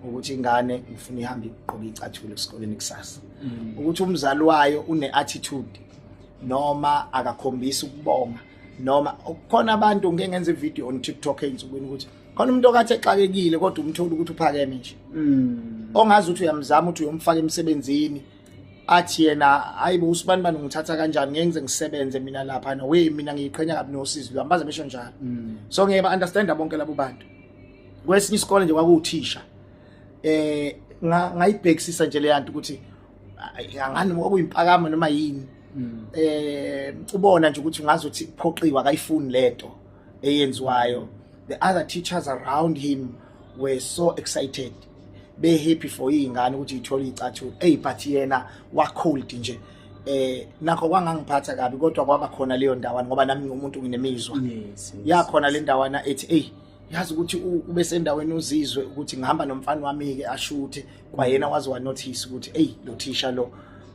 ukuthi ingane ngifuna ihambe igqoka icathulo esikoleni kusasa, ukuthi umzali wayo une-attitude noma akakhombisa ukubonga, noma khona abantu ngeke ngenze ivideo on TikTok ensukwini ukuthi khona umuntu okathi exakekile kodwa umthola ukuthi uphakeme nje ongazi ukuthi uyamzama ukuthi uyomfaka emsebenzini athi yena hayibo usibani bani ngithatha kanjani ngenze ngisebenze mina lapha na we mina ngiyiqhenya kabi nosizi lwami baze besho njalo so ngeke ba understand bonke labo bantu kwesinye isikole nje kwakuwuthisha ngayibhekisisa nje le yanto ukuthi ngani kwakuyimpakamo noma yini ubona nje ukuthi ungazi ukuthi phoqiwa akayifuni lento eyenziwayo. The other teachers around him were so excited, be happy for ingane ukuthi ithola icathulo but yena wa cold nje nakho kwangangiphatha kabi kodwa kwaba khona leyo ndawana ngoba nami ngumuntu nginemizwa yakhona le ndawana ethi yazi ukuthi ube sendaweni uzizwe ukuthi ngihamba nomfana wami ke ashuthe kwayena wazi wa notice ukuthi lo thisha lo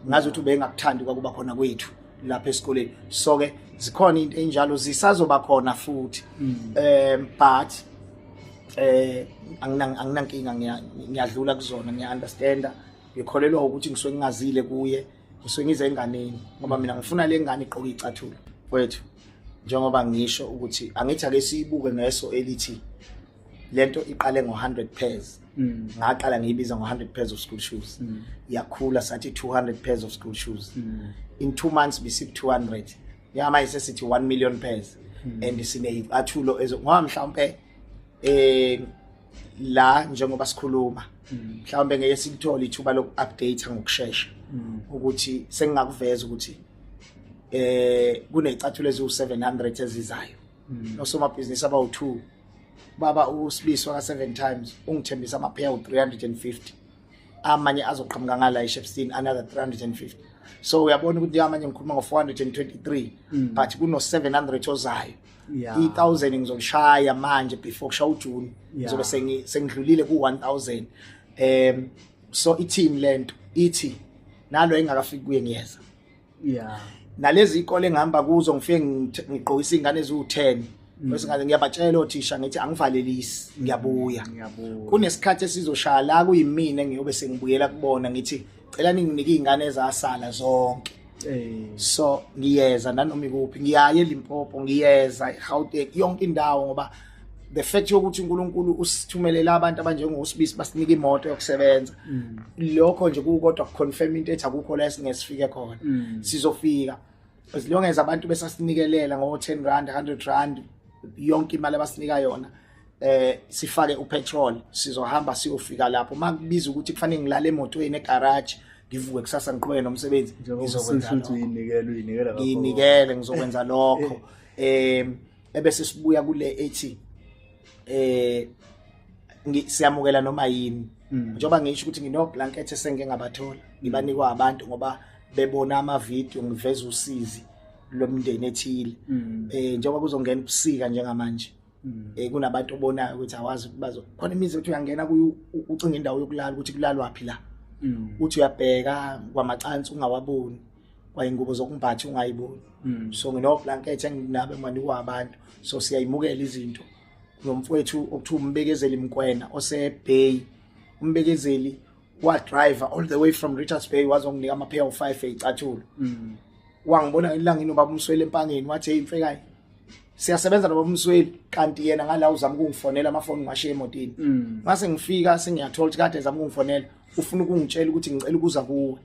ngazi ukuthi ubengakuthandi kwakuba khona kwethu lapha esikoleni. So ke zikhona into enjalo zisazoba khona futhi but anginankinga ngiyadlula kuzona ngiya understanda ngikholelwa ukuthi ngisuke ngingazile kuye ngisuke ngize enganeni ngoba mina ngifuna le ngane iqoke icathulo wethu njengoba ngisho ukuthi angithi ake siyibuke ngeso elithi lento iqale ngo100 pairs ngaqala ngiyibiza ngo100 pairs of school shoes yakhula sathi 200 pairs of school shoes in 2 months besithi 200 yama isesithi 1 million pairs and sine icathulo ngoba mhlawumbe la njengoba sikhuluma mhlawumbe ngeke sithole ithuba loku-update ngokusheshsha ukuthi sengingakuveza ukuthi kunezicathulo eziwu700 ezizayo nosomabhizinisi abawu2 baba usibiswa ka7 times ungithembisa amaphaya u350 amanye azoqhamuka ngala eShepstone another 350. So uyabona ukuthi amanye ngikhuluma ngo423 but kuno700 ozayo 1000 ngizoshaya manje before kushaya uJune ngizobe sengidlulile ku1000. So i-team lento ithi nalo engakafiki kuye ngiyeza nalezi ikole engihamba kuzo ngifike ngiqokisa ingane eziwu10 bese ngaze ngiyabatshela othisha ngithi angivalelisi ngiyabuya kunesikhathi esizoshaya la kuyimina ngiyobe sengibuyela kubona ngithi cela ninginike izingane ezasala zonke so ngiyeza nanoma ikuphi ngiyaye eLimpopo ngiyeza eGauteng yonke indawo ngoba the fact yokuthi uNkulunkulu usithumelela abantu abanjengosibisi basinike imoto yokusebenza lokho nje kukodwa kuconfirm into ethi akukho la singesifike khona sizofika as long as abantu besasinikelela ngo10 rand 100 rand yonke imali abasinika yona sifake upetrol sizohamba siyofika lapho makubiza ukuthi kufanele ngilale emotweni egarage ngivuke kusasa ngiqhubeke nomsebenzi ngizokwenza ngizokwenza lokho ebese sibuya kule ethi siyamukela noma yini njengoba ngisho ukuthi ngino blanket esenge ngabathola ngibanikwa abantu ngoba bebona ama video ngiveza usizi lomndeni ethile njengoba kuzongena ubusika njengamanje kunabantu obonayo ukuthi awazi bazo khona imizi ukuthi uyangena ucinga indawo yokulala ukuthi kulalwa phi la uthi uyabheka kwamacansi ungawaboni kwayingubo zokumbatha ungayiboni so ngino blanket enginabe manikwa abantu so siyayimukela izinto nomfowethu okuthiwa umbekezeli Mkwena oseBay umbekezeli wa driver all the way from Richards Bay wazonginika amaphaya u5 ecathulo wangibona elangini ubaba umswele empangeni wathi hey Mfekayi siyasebenza nobaba umsweli kanti yena ngala uzama ukungifonela amafoni ngashiya emotini mase ngifika sengiyathola ukuthi kade ezama ukungifonela ufuna ukungitshela ukuthi ngicela ukuza kuwe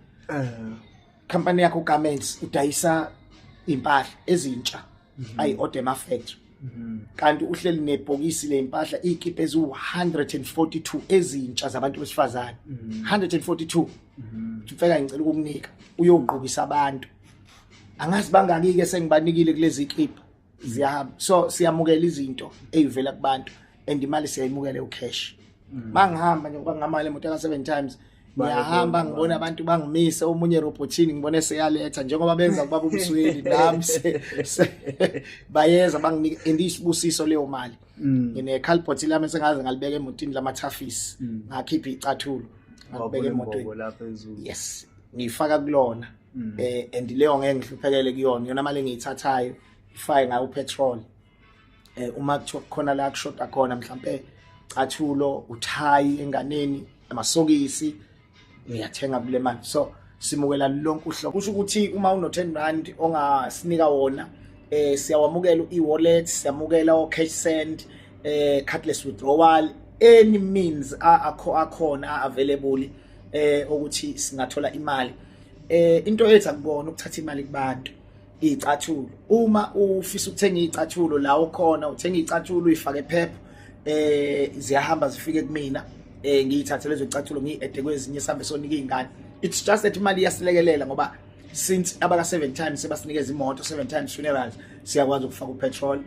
company yakho garments udayisa impahla ezintsha ayi Odema factory kanti uhleli nebhokisi lempahla ikipe ezu142 ezintsha zabantu besifazane 142 Mfekayi ngicela ukukunika uyogqokisa abantu angazi bangaki ke sengibanikile kulezi ikipe ziyahamba so siyamukela izinto ezivela kubantu and imali siyayimukela ucash mangihamba nje ngoba ngamali emoto ka7 times ngiyahamba ngibona abantu bangimise omunye robotini ngibone seyaletha njengoba benza kubaba umsweli nami bayeza banginike indisibusiso leyo mali ngine calpot lami sengaze ngalibeka emotini lamathafisi ngakhipha icathulo ngabeka emotweni lapha ezulu yes ngifaka kulona and leyo ngeke ngihluphekele kuyona yona mali engiyithathayo ifake ngayo upetrol uma khona la kushota khona mhlambe cathulo uthayi enganeni amasokisi ngiyathenga kule mali so simukela lonke uhlobo kusho ukuthi uma uno10 rand ongasinika wona siyawamukela i-wallet siyamukela o cash send cardless withdrawal, any means akhona available ukuthi singathola imali. Into ethi akubona ukuthatha imali kubantu izicathulo. Uma ufisa ukuthenga izicathulo la ukhona uthenga izicathulo uyifake phepha ziyahamba zifike kumina ngiyithathe lezo zicathulo ngiede kwezinye sihambe sonika izingane. It's just that imali iyasilekelela ngoba since abaka 7 times sebasinikeza imoto 7 times funerals siyakwazi ukufaka upetrol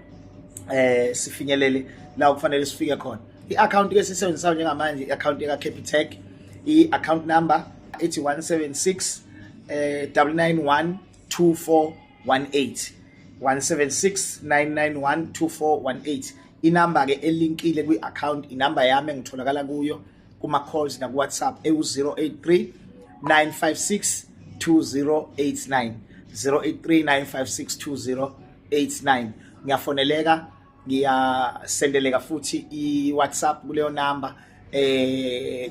sifinyelele la kufanele sifike khona. I-account ke sisebenzisayo njengamanje i-account eka Capitec, i-account number ethi 176 991 2418 176 991 2418. Inamba ke elinkile kwi-account inamba yami engitholakala kuyo kuma calls na ku WhatsApp e083 956 2089 083 956 2089. Ngiyafoneleka, ngiyasendeleka futhi i-WhatsApp kuleyo number.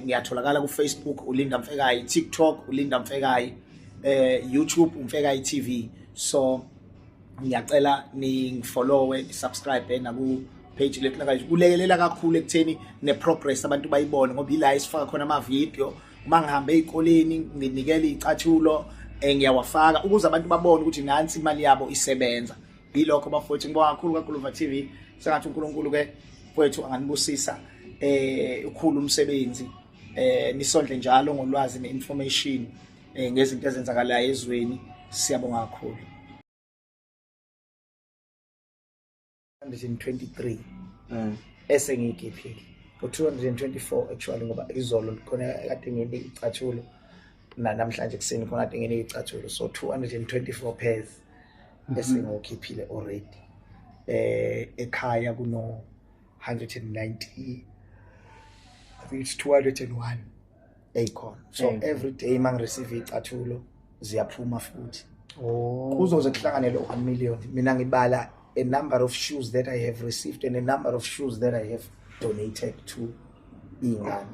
Ngiyatholakala ku Facebook ulinda Mfekayi, TikTok ulinda Mfekayi, YouTube Mfekayi TV. So ngiyacela ningifollowe, subscribe na ku page lethu la. Kulekelela kakhulu ekutheni ne progress abantu bayibone ngoba ila isifaka khona ama video. Uma ngihambe ezikoleni nginikela izicathulo ngiyawafaka ukuze abantu babone ukuthi nansi imali yabo isebenza. Yilokho bafowethu ngibonga kakhulu ka Guluva TV. Sengathi uNkulunkulu ke mfowethu anganibusisa ukhulu umsebenzi nisondle njalo ngolwazi neinformation ngezinto ezenzakalayo ezweni. Siyabonga kakhulu. 123 esengiyikhiphile u224 actually ngoba izolo khona kade ngine icathulo namhlanje kuseni khona kade ngine icathulo, so 224 pairs esengiyikhiphile already. Ekhaya kuno 190, I think it's 201 acorn. So every day mang receive icathulo ziyaphuma futhi. Kuzoze kuhlanganele 1 million. Mina ngibala a number of shoes that I have received and a number of shoes that I have donated to ingane.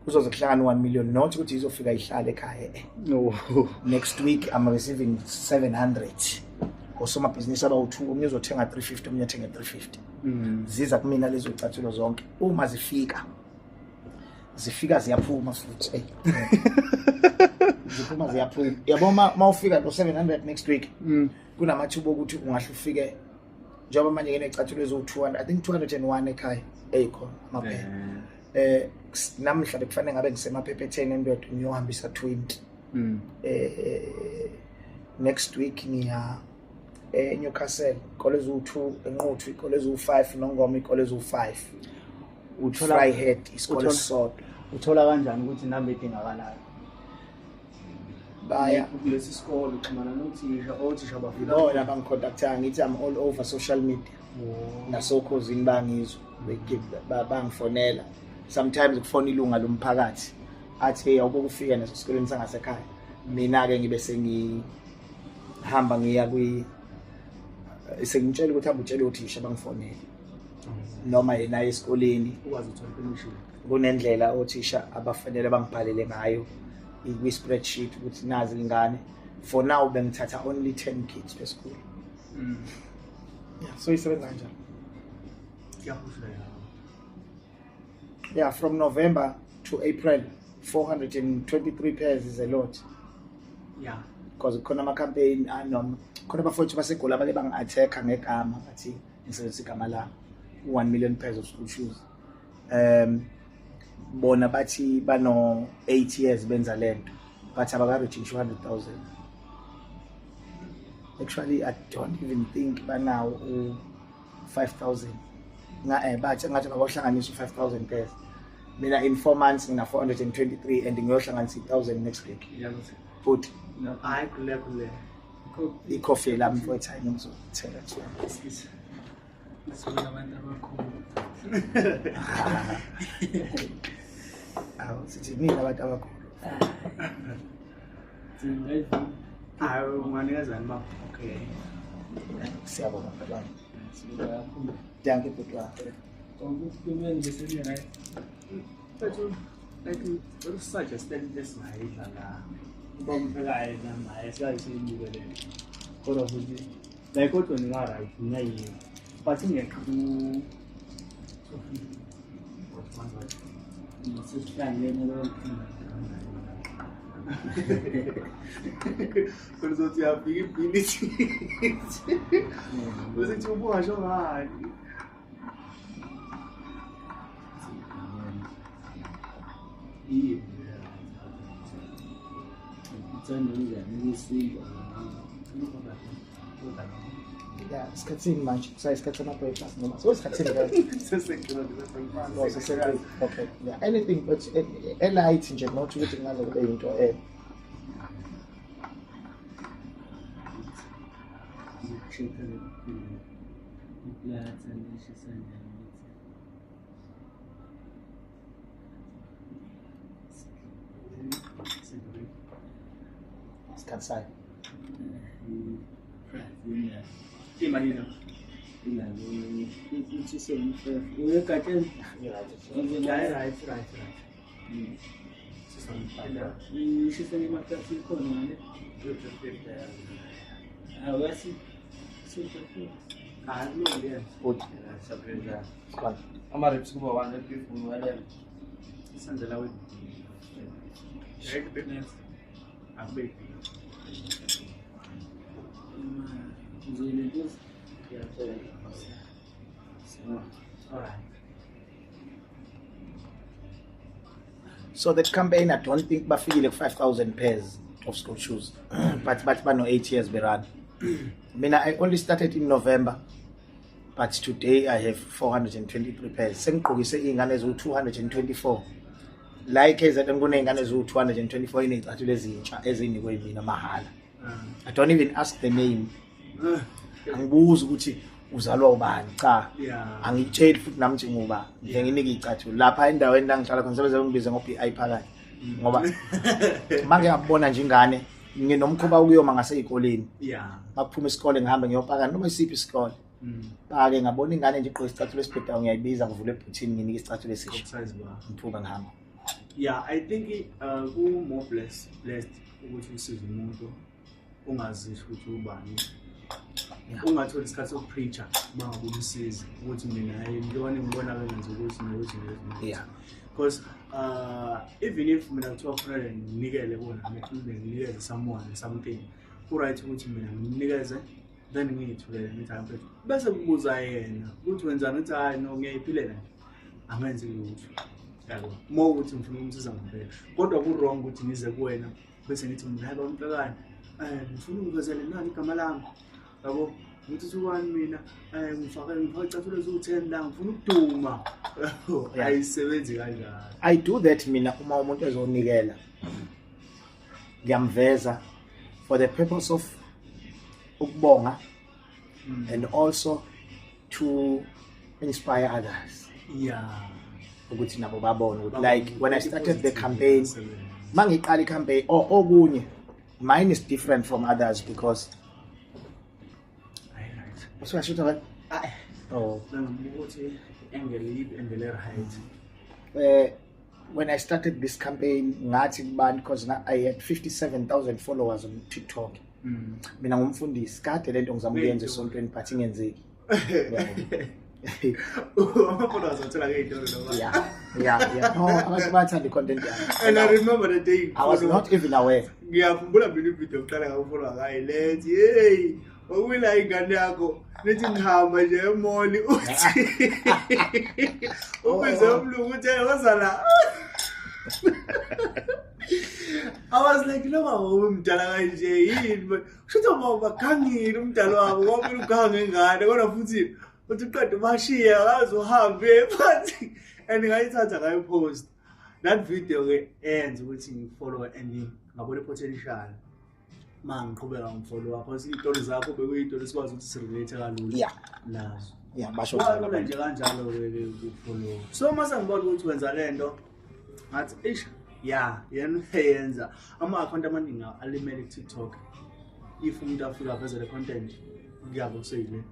Kuzoze kuhlangana 1 million, not ukuthi izofika ihlale ekhaya. No. Next week I'm receiving 700. Osoma business about 2, omunye uzothenga 350, omunye athenga 350. Ziza kumina lezo zicathulo zonke. Uma zifika ziyaphuma futhi. Ziphuma ziyaphuma. Yabona mawufika no 700 next week. Kunamathuba ukuthi ungahle ufike njengoba manje ngene icathulo ezo 200, I think 201 ekhaya ekhona amaphela. Namhla bekufanele ngabe ngisemaphepheteni endodwa ngiyohambisa 20. Next week ngiya Newcastle college u2 enquthu college u5 nongoma college u5 uthola Fryhead isikole sodwa. Uthola kanjani ukuthi inamba edingakalayo baya kulesi sikole uxhumana nothisha bafika bona bangicontacta ngithi I'm all over social media nasokhozini bangizwa bangifonela sometimes ukufona ilunga lomphakathi athi hey awubuke ufika naso sikoleni sangasekhaya. Mina ke ngibe sengihamba ngiya sengitshela ukuthi hamba utshela uthisha bangifonela noma yena esikoleni ukwazi ukuthola permission. Kunendlela othisha abafanele bangibhalele ngayo kwi spreadsheet ukuthi nazi ingane. For now bengithatha only 10 kids per school. Yeah, so isebenza kanjani? Yeah, from November to April 423 pairs is a lot. Yeah, because khona ama campaign khona bafowethu basegula abake bangi-attack ngegama bathi ngisebenzisa igama la 1 million pairs of school shoes. Bona bathi bano 8 years benza lento but abaka-reach 200,000. Actually I don't even think banawo 5,000 bathi ngathi bayohlanganisa 5,000 pairs. Mina in 4 months ngina 423 and ngiyohlanganisa 1,000 next week. Yeah, But no, I kule i-coffee lami for a time ngizothela sibona abantu abakhulu. sithi mina abantu abakhulu unganikezani ba? Okay, siyabonga baba. sibona kakhulu. Thank you butwa. Kumele ngisebenzele right. Bethu like suggested this mayidla la. Bomfekayi namaye siyayisibukele. Kodwa futhi like kodwa ninga right nayi. But ngekho Quando eu abri, você tinha borracha lá. E Yeah, isikhathini manje isikhathi ama-breakfast noma isikhathini okay yeah anything but elight nje not ukuthi kungaze kube yinto isikhathi sayo Imagina. It's just we got it. Right. She's saying my cousin corner. I was super cool. I know, yeah. good Squad. Amarip kuba wana people wale. Sandala with. Direct business. Update. Alright. So that campaign I don't think bafikile 5,000 pairs of school shoes but no 8 years berun. I only started in November but today I have 423 pairs. Sengigqokise ingane ezu 224 like ezathi kunengane ezu 224 inezicathulo ezintsha ezinikwe mina mahala. I don't even ask the name. Angibuza ukuthi uzalwa ubani cha. Angitsheli futhi nami nje ngoba nginika icathulo lapha endaweni la ngihlala khona sebenza ngibize ngo-BI Phakathi ngoba manje ngiyabona nje ingane nginomkhuba ukuyoma ngaseyikoleni. Bakuphuma isikole ngihambe ngiyopaka noma isiphi isikole. Bake ngabona ingane nje igqoka isicathulo esibhedayo ngiyayibiza ngivule ebhuthini nginika isicathulo esisha. Ngiphuka ngihamba. Yeah, I think ku more blessed ukuthi usize umuntu ungazisho ukuthi ubani. Ungatholi isikhathi sokupreacher bangabulisiza ukuthi mina ngiyona ngibona bengenza ukuthi nokuthi yeah because even if mina kuthiwa kufanele nginikele bona nginikele someone something right ukuthi mina nginikeze then ngiyithulele ngithi mfethu bese kubuza yena ukuthi wenzani uthi hayi no ngiyayiphilela angenzi lutho yabo mo ukuthi ngifuna umsiza ngempela kodwa ku wrong ukuthi ngize kuwena bese ngithi mina hayi Mfekayi ngifuna ukuvezela nani igama lami yabo ngithi uwani mina ngifaka icathulo ezu10 la ngifuna ukuduma ayisebenzi kanjalo. I do that mina uma umuntu ezonikela ngiyamveza for the purpose of ukubonga and also to inspire others. Yeah, ukuthi nabo babone ukuthi like when I started the campaign mangiqala icampaign okunye mine is different from others because so I should have when I started this campaign ngathi kubani because I had 57,000 followers on TikTok. Mina ngumfundisi kade lento ngizama ukuyenza esontweni but ingenzeki. Yeah. No, abantu bathanda content yami. And I remember the day I was not even aware. Ngiyakhumbula mina ivideo yokuqala ngafollow ngayo lethi hey Owila ingane yakho nithi ngihamba nje emoli uthi ubize umlungu uthi wazala. I was like noma umdala kanje yini kusho mama bakhangile umdala wabo ngoba ukhange ngane kodwa futhi uthi qedwe mashiya akazohambe phansi and ngayithatha ngayo post that video ke enza ukuthi ngifollow and ngabona potential mangiqhubeka ngfollow apho izitori zakho bekuyitori sikwazi ukuthi sirelate kalula nazo basho kwalo nje kanjalo ke ukufollow so mase ngibona ukuthi wenza lento ngathi ish yena uyenza ama account amaningi alimele TikTok if umuntu afika phezulu content ngiyabo kuseyile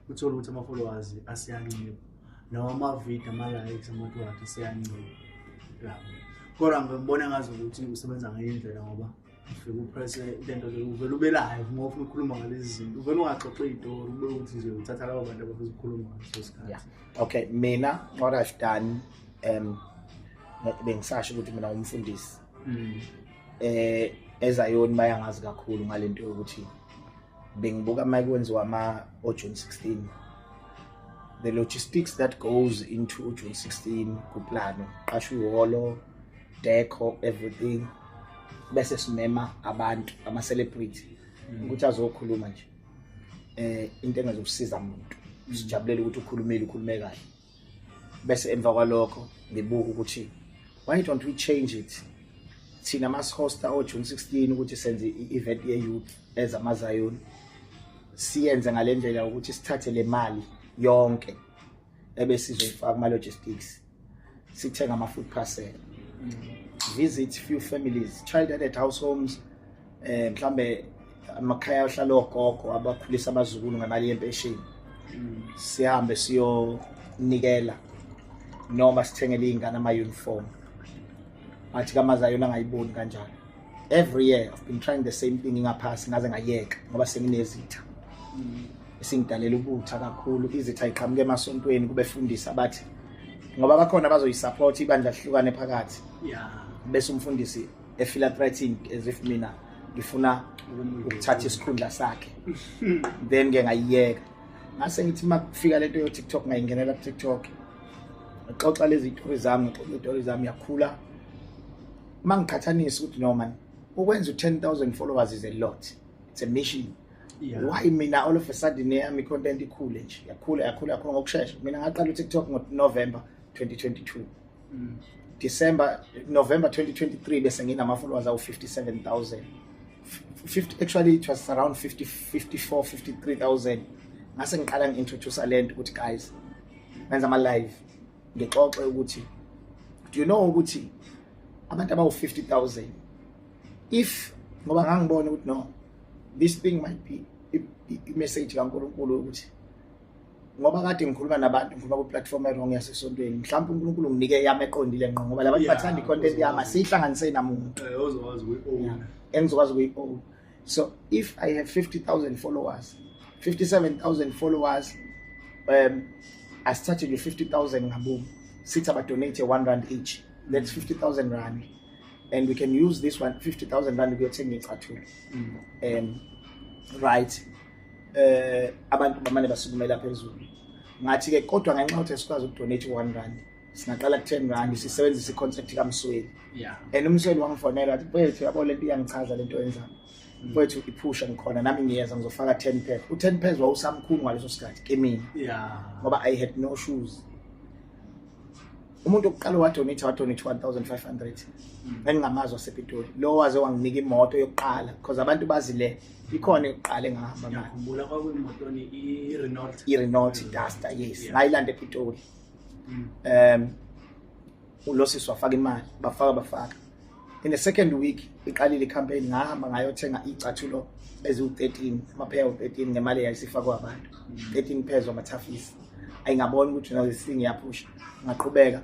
uthola ukuthi ama followers asiyancipha noma ama video ama likes amatwathu asiyancipha kodwa ngibona ngazi ukuthi usebenza ngeyindlela ngoba ufike upresse lento uvela ube live ngoba ufuna ukukhuluma ngalezi zinto uvela ungaxoxa izitori ube ukuthi nje uthatha labo bantu abafuna ukukhuluma ngaleso sikhathi. Yeah. Okay, mina what I've done bengisasho ukuthi mina umfundisi ezayoni bayangazi kakhulu ngalento ukuthi bengibuka manje kwenziwa June 16. The logistics that goes into June 16 kuplano qasha ihholo deco everything bese simema abantu ama celebrity ukuthi azokhuluma nje into engazokusiza umuntu sijabulele ukuthi ukhulume kahle bese emva kwalokho ngibuka ukuthi why don't we change it thina mas hosta June 16 ukuthi senze i-event ye-youth ezamazayoni siyenze ngalendlela ukuthi sithathe le mali yonke ebesizoyifaka kuma logistics sithenga ama food parcel visit few families child-aided house homes mhlambe amakhaya ahlala ogogo abakhulisa abazukulu ngemali yempesheni sihambe siyonikela noma sithengele ingane ama uniform athi kamazayona ngayiboni kanjalo. Every year I've been trying the same thing ingaphasi ngaze ngayeka ngoba senginezitha singidalela ubutha kakhulu izitha iqhamuke emasontweni kube fundisa abathi ngoba bakhona bazoyisupport ibandla lihlukane phakathi bese umfundisi efila threatening as if mina ngifuna ukuthatha isikhundla sakhe then ke ngayiyeka ngase ngithi makufika lento yo TikTok ngayingenela ku TikTok xoxa lezi izitori zami yakhula mangikhathanisa ukuthi no man ukwenza 10,000 followers is a lot, it's a mission. Why mina all of a sudden yami content ikhule nje yakhula ngokusheshsha mina ngaqala uTikTok ngoNovember 2022 November 2023 bese nginama followers awu 57,000 actually it was around 53,000 ngase ngiqala ngintroduce lento ukuthi guys benza ama live ngixoxe ukuthi do you know ukuthi abantu abawu 50,000 if ngoba ngangibona ukuthi no this thing might be a message kaNkulunkulu ukuthi ngoba kade ngikhuluma nabantu ngikhuluma ku platform erong yasesontweni mhlawumbe uNkulunkulu nginike yami eqondile ngqo ngoba labantu bathanda icontent yami asihlanganise namuntu ozokwazi ukuyi-own engizokwazi ukuyi-own. So if I have 50,000 followers 57,000 followers I started with 50,000 ngaboom sithi abadonate 1 rand each, that's 50,000 rand and we can use this one 50,000 rand ukuyothenga icathulo right abantu bamane basukumela phezulu ngathi ke kodwa ngenxa ukuthi sikwazi ukudonate 1 rand singaqala ku 10 rand sisebenzisa iconcept kaMsweli and uMsweli wangifonela athi mfethu yabo lento iyangichaza lento yenza mfethu iphusha ngikhona nami ngiyeza ngizofaka 10 pairs u10 pairs wawusamkhulu ngaleso sikhathi ke mina ngoba I had no shoes. Umuntu oqala wadonate 1,500 ngingamazi wasePitoli lo waze wanginika imoto yokuqala because abantu bazile ikhona yokuqala engahamba ngayo ngikhumbula kwakuyimoto i-Renault Duster yes ngayilanda ePitoli ulosisi wafaka imali bafaka in the second week iqalile campaign ngahamba ngayothenga icathulo eziwu13 amaphaya u13 ngemali eyayisifakwa abantu 13 pairs wamathafisi ayingabona ukuthi now this thing iyaphusha ngaqhubeka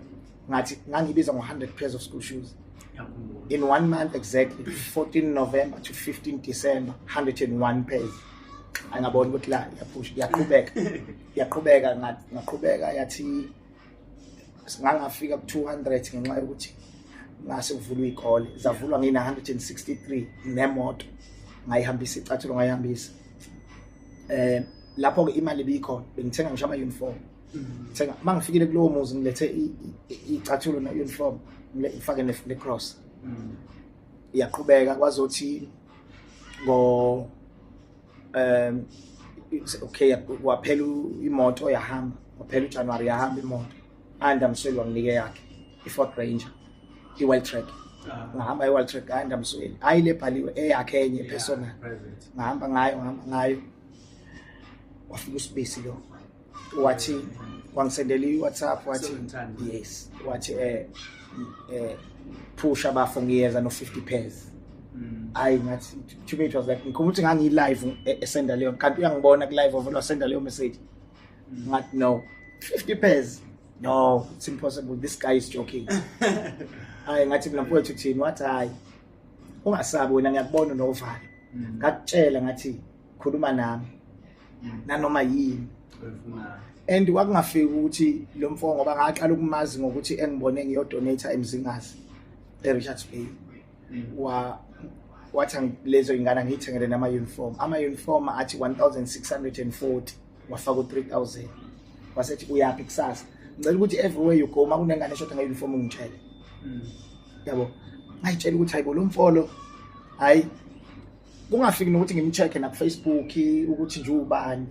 ngathi ngangibiza ngo100 pairs of school shoes in 1 month exactly 14 November to 15 December 101 pairs angabona ukuthi la iyaphusha yaqhubeka ngaqhubeka yathi ngangafika ku 200 ngenxa yokuthi ngase kuvulwa ikole zavulwa ngina 163 nemoto ngayihambisa icathulo ngayihambisa lapho ke imali bikhona bengithenga ngisho ama uniform thenga mangifikile kulowo muzi ngilethe icathulo na uniform ngifake ne cross iyaqhubeka kwazothi ngo okay waphela imoto yahamba waphela uJanuary yahamba imoto andamsweli wanginike yakhe iFord Ranger i-Wild Track ngahamba i-Wild Track andamsweli ayile phaliwe eyakhe enye personal ngahamba ngayo wafika uSibisi lo wathi wangisendela iWhatsApp wathi yes wathi push abafo ngiyeza no 50 pairs ayi ngathi to me it was like ngikuthi ngangi live esenda leyo kanti uyangibona ku live ovela senda leyo message ngathi no 50 pairs no it's impossible this guy is joking ayi ngathi mina mfowethu thini wathi hayi ungasabi wena ngiyakubona unovalo ngakutshela ngathi khuluma nami nanoma yini and wakungafiki ukuthi lo mfo ngoba ngaqala ukumazi ngokuthi engibone ngiyodonate eMzingazi eRichards Bay wathi lezo ingane ngiyithengele nama uniform ama-uniform athi 1640 wafaka u-3000 wasethi uyapi kusasa ngicela ukuthi everywhere you go makunengane eshoda nge-uniform ungitshele yabo ngayitshela ukuthi hayibo lo mfolo hayi kungafiki nokuthi ngimcheck na Facebook ukuthi nje ubani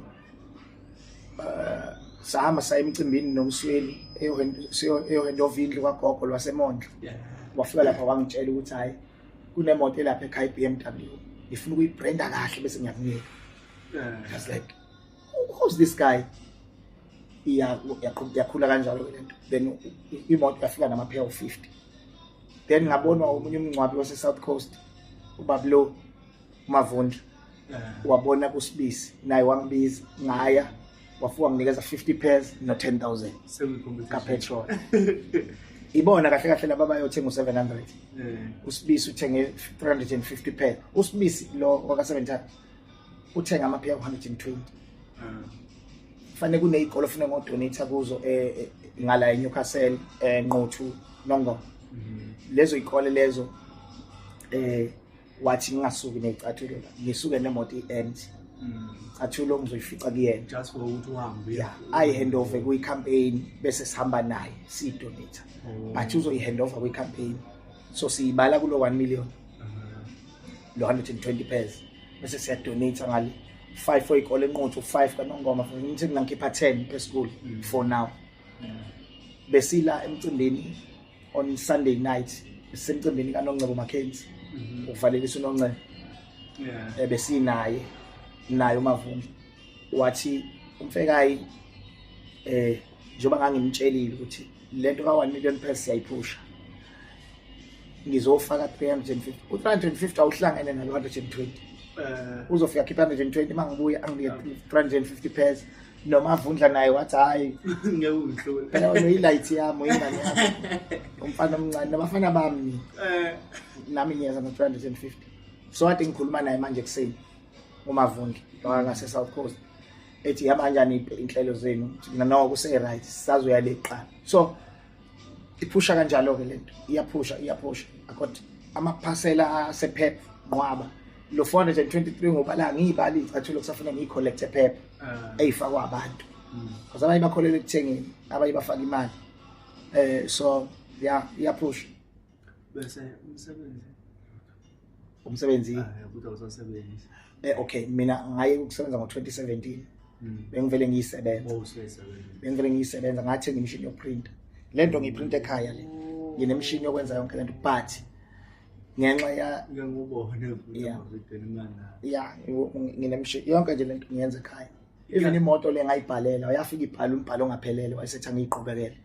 sahamba saya emcimbini nomsweli eyohandover indlu kwagogo lwasemondla wafika lapha wangitshela ukuthi hayi kunemoto lapha ekhaya BMW ngifuna ukuyibranda kahle bese ngiyakunika I was like who's this guy yakhula kanjalo lento then imoto yafika namaphaya u50 then ngabonwa umunye umncwabi wase South Coast uBablo Mavundla wabona kuSibisi naye wangibiza ngaya wafuka nginikeza 50 pairs no 10,000 ka petrol ibona kahle kahle laba bayothenga u700 uSibisi uthenge 350 pairs uSibisi lo waka70 uthenga amaphaya u120 fanele kunezikolo ofuna ngodonate kuzo ngala eNewcastle Nqothu Nongo lezo ikole lezo wathi ngingasuki necathulo ngisuke nemoto iEmt cathulo ngizoyifica kuyena just for ukuthi uhambe I hand over kwi campaign bese sihamba naye si donate but uzo hand over kwi campaign so siyibala kulo 1 million lo 120 pairs bese siya donate ngali 5 for ikole enqothu 5 kaNongoma ngithi mina ngikhipha 10 per school for now besila emcimbini on Sunday night semcimbini kaNongcebo Mackenzie uvalelisa uNongcebo besinaye nayo Mavundla wathi Mfekayi njoba ngangimtshelile ukuthi lento ka 1 million pairs siyayiphusha ngizofaka 350 u350 awuhlangene na 120 uzofika khipha 120 mangibuya angike 350 pairs noma Mavundla naye wathi hayi ngeke ungihlule phela wena ilight yami ingane yakho umfana omncane nabafana bami nami ngiyeza no 350 so wathi ngikhuluma naye manje kuseni uMavundla ngase South Coast ethi yaba kanjani inhlelo zenu noma kuse right sisazoya leqa so iphusha kanjalo ke lento iyaphusha akhothi amaphasela sePep Mwaba lo 423 ngoba la ngiyibali icathulo kusafuna ngiyicollect Pep eyifakwa abantu because abanye bakholele ekuthengeni abanye bafaka imali so iyaphusha bese umsebenzi yabuta usasebenza okay mina ngaye ukusebenza ngo2017 bengivele ngiyisebenza ngathenga imishini yokuprinta lento ngiyiprinta ekhaya le nginemishini yokwenza yonke lento but ngenxa ya ngiyangubona nginemishini yonke nje lento ngiyenza ekhaya even imoto le ngayibhalela yafika ibhala umbhalo ongaphelele wayesethi angiyiqhubekele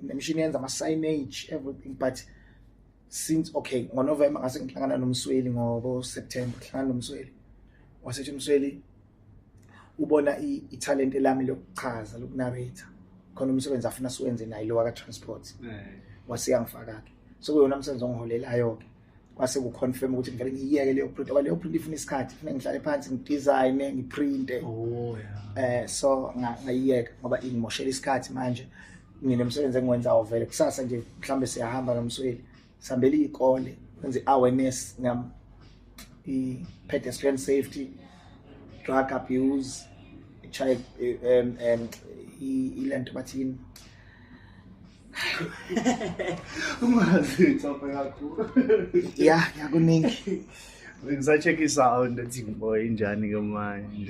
nemishini yenza ama signage everything but since okay ngoNovember ngase ngihlangana nomsweli ngoSeptember ngihlangana nomsweli wasethi umsweli ubona italent lami lokuchaza lokunarrator khona umsebenzi afuna siwenze naye lo waka transport wasiyangifaka ke so kuyona umsebenzi ongiholelayo ke kwase kuconfirm ukuthi ngivele ngiyeke leyo print leyo print ifuna isikhathi ifuna ngihlale phansi ngidesign ngiprinte so ngayiyeka ngoba ingimoshela isikhathi manje nginomsebenzi engiwenzayo vele kusasa nje mhlambe siyahamba nomsweli sambela ikole kwenze awareness ngam pedestrian safety drug abuse child ilento bathini ungazi tsopa yakho yakuningi ngisacheck isound ethi boy injani ke manje